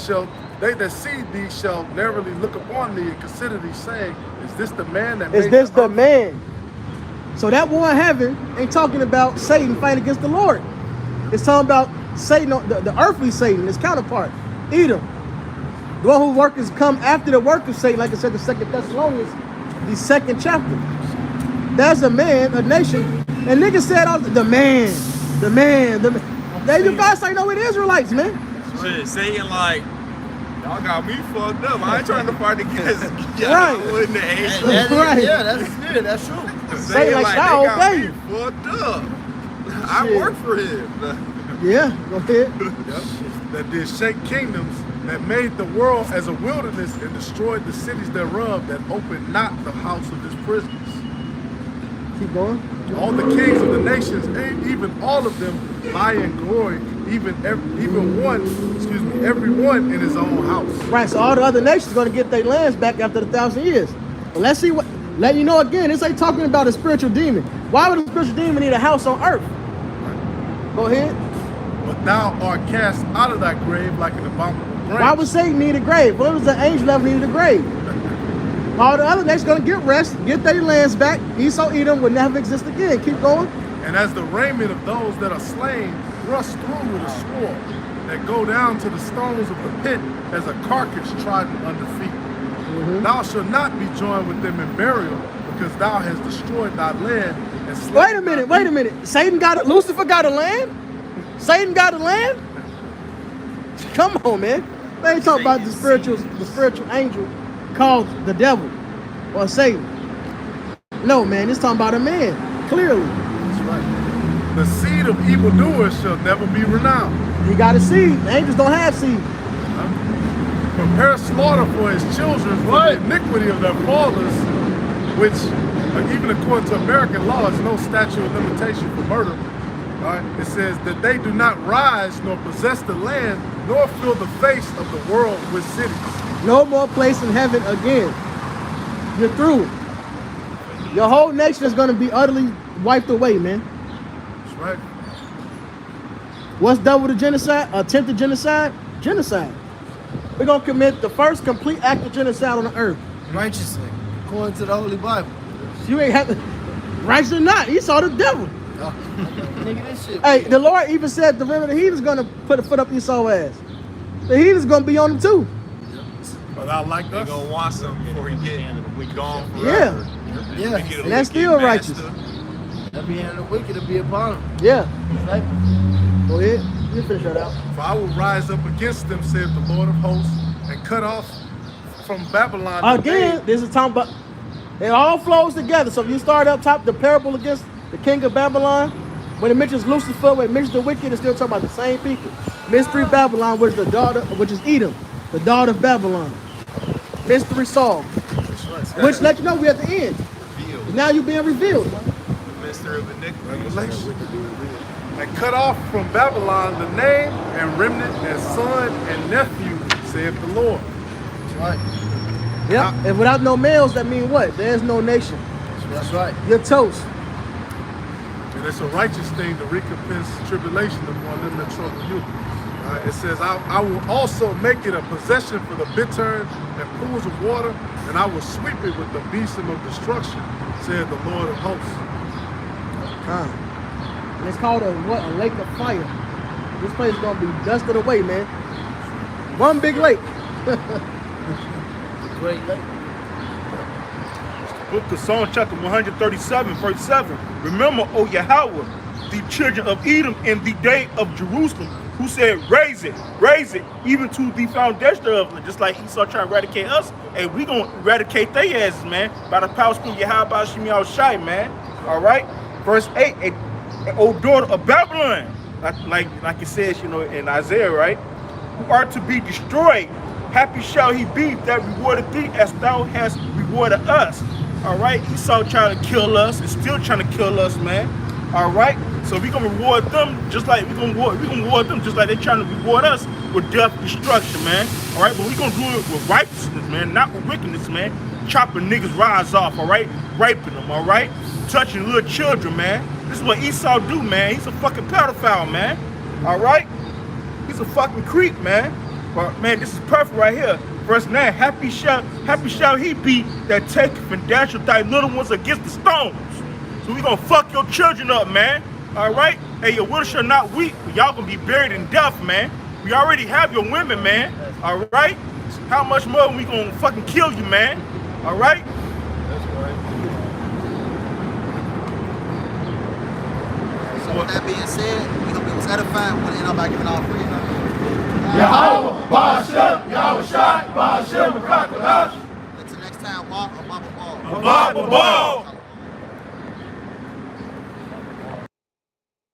see thee shall narrowly look upon thee and consider thee, saying, is this the man that Is this the man? So that war in heaven ain't talking about Satan fighting against the Lord. It's talking about Satan, the earthly Satan, his counterpart, Edom. The one whose work has come after the work of Satan, like I said in 2 Thessalonians, the 2nd chapter. That's a man, a nation. And niggas said, the man. They you guys ain't know it Israelites, man. Shit, saying like, y'all got me fucked up. I ain't trying to fight against Right. in the age. Right. Yeah, that's spirit. That's true. Saying like, like, "Y'all they got obey." me fucked up. I Shit. work for him. Yeah, go ahead. Yep. That did shake kingdoms, that made the world as a wilderness and destroyed the cities thereof, that opened not the house of his prisoners. Keep going. All the kings of the nations, even all of them, lie in glory, every one in his own house. Right, so all the other nations are going to get their lands back after the 1,000 years. But let's see what, let you know again, this ain't talking about a spiritual demon. Why would a spiritual demon need a house on earth? Go ahead. But thou art cast out of thy grave like an abominable branch. Why would Satan need a grave? Well, it was the angel that needed a grave. All the other nations going to get rest, get their lands back. Esau, Edom will never exist again. Keep going. And as the raiment of those that are slain, thrust through with a sword, that go down to the stones of the pit as a carcass trodden under feet. Thou shalt not be joined with them in burial, because thou hast destroyed thy land and slain. Wait a minute. Lucifer got a land? Satan got a land? Come on, man. They ain't talking about the spiritual angel called the devil or Satan. No, man, it's talking about a man, clearly. That's right. The seed of evildoers shall never be renowned. You got a seed. The angels don't have seed. Prepare slaughter for his children for the iniquity of their fathers, which, even according to American law, is no statute of limitation for murder. Right? It says that they do not rise nor possess the land, nor fill the face of the world with cities. No more place in heaven again. You're through. Your whole nation is going to be utterly wiped away, man. That's right. What's double the genocide? Attempted genocide? Genocide. We're going to commit the first complete act of genocide on the earth. Righteously, according to the Holy Bible. You ain't have to, righteous or not, Esau the devil. Nigga, this shit. Hey, the Lord even said the remnant of the heathen's gonna put a foot up Esau's ass. The heathen's gonna be on him too. But I like They us. gonna want something before he get gone Yeah. forever. Yeah. They get a And that's wicked still righteous. master. That be in the wicked to be upon him. Yeah. Right? Go ahead. You finish that out. For I will rise up against them, saith the Lord of hosts, and cut off from Babylon. the Again, name- this is talking about, it all flows together. So if you start up top, the parable against the king of Babylon, when it mentions Lucifer, when it mentions the wicked, it's still talking about the same people. Mystery Babylon, which is Edom, the daughter of Babylon. Mystery solved. Which let you know we're at the end. Revealed. Now you're being revealed. The mystery of iniquity. Revelation. And cut off from Babylon the name and remnant and son and nephew, saith the Lord. That's right. Yep. And without no males, that means what? There's no nation. That's right. You're toast. And it's a righteous thing to recompense tribulation upon them that trouble you. It says, I will also make it a possession for the bittern and pools of water, and I will sweep it with the besom of destruction, said the Lord of hosts. And it's called a lake of fire. This place is gonna be dusted away, man. One big lake. Great lake. Book of Psalm chapter 137, verse 7. Remember, O Yahweh, the children of Edom in the day of Jerusalem, who said, raise it, even to the foundation of it. Just like Esau trying to eradicate us, and we gonna eradicate their asses, man, by the power of Yahweh Shemi Al-Shai, man. All right? Verse 8, O daughter of Babylon, like it says, you know, in Isaiah, right? Who are to be destroyed. Happy shall he be that rewarded thee as thou hast rewarded us. All right? Esau trying to kill us and still trying to kill us, man. All right? So we gonna reward them just like we gonna reward them just like they're trying to reward us with death, destruction, man. All right? But we gonna do it with righteousness, man, not with wickedness, man. Chopping niggas' rise off, all right? Raping them, all right? Touching little children, man. This is what Esau do, man. He's a fucking pedophile, man. All right? He's a fucking creep, man. But man, this is perfect right here. Verse 9, happy shall he be that taketh and dasheth thy little ones against the stones. So we gonna fuck your children up, man. All right? Hey, your widow shall not weep. Y'all gonna be buried in death, man. We already have your women, man. All right? How much more we gonna fucking kill you, man? All right? That's right. So with that being said, we hope it was edifying. We want to end up by giving all praise. Yahweh, Ba'ashem, Yahweh Shai, Ba'ashem, Rakatash. Until next time, walk or bubble ball. Blah, blah, blah.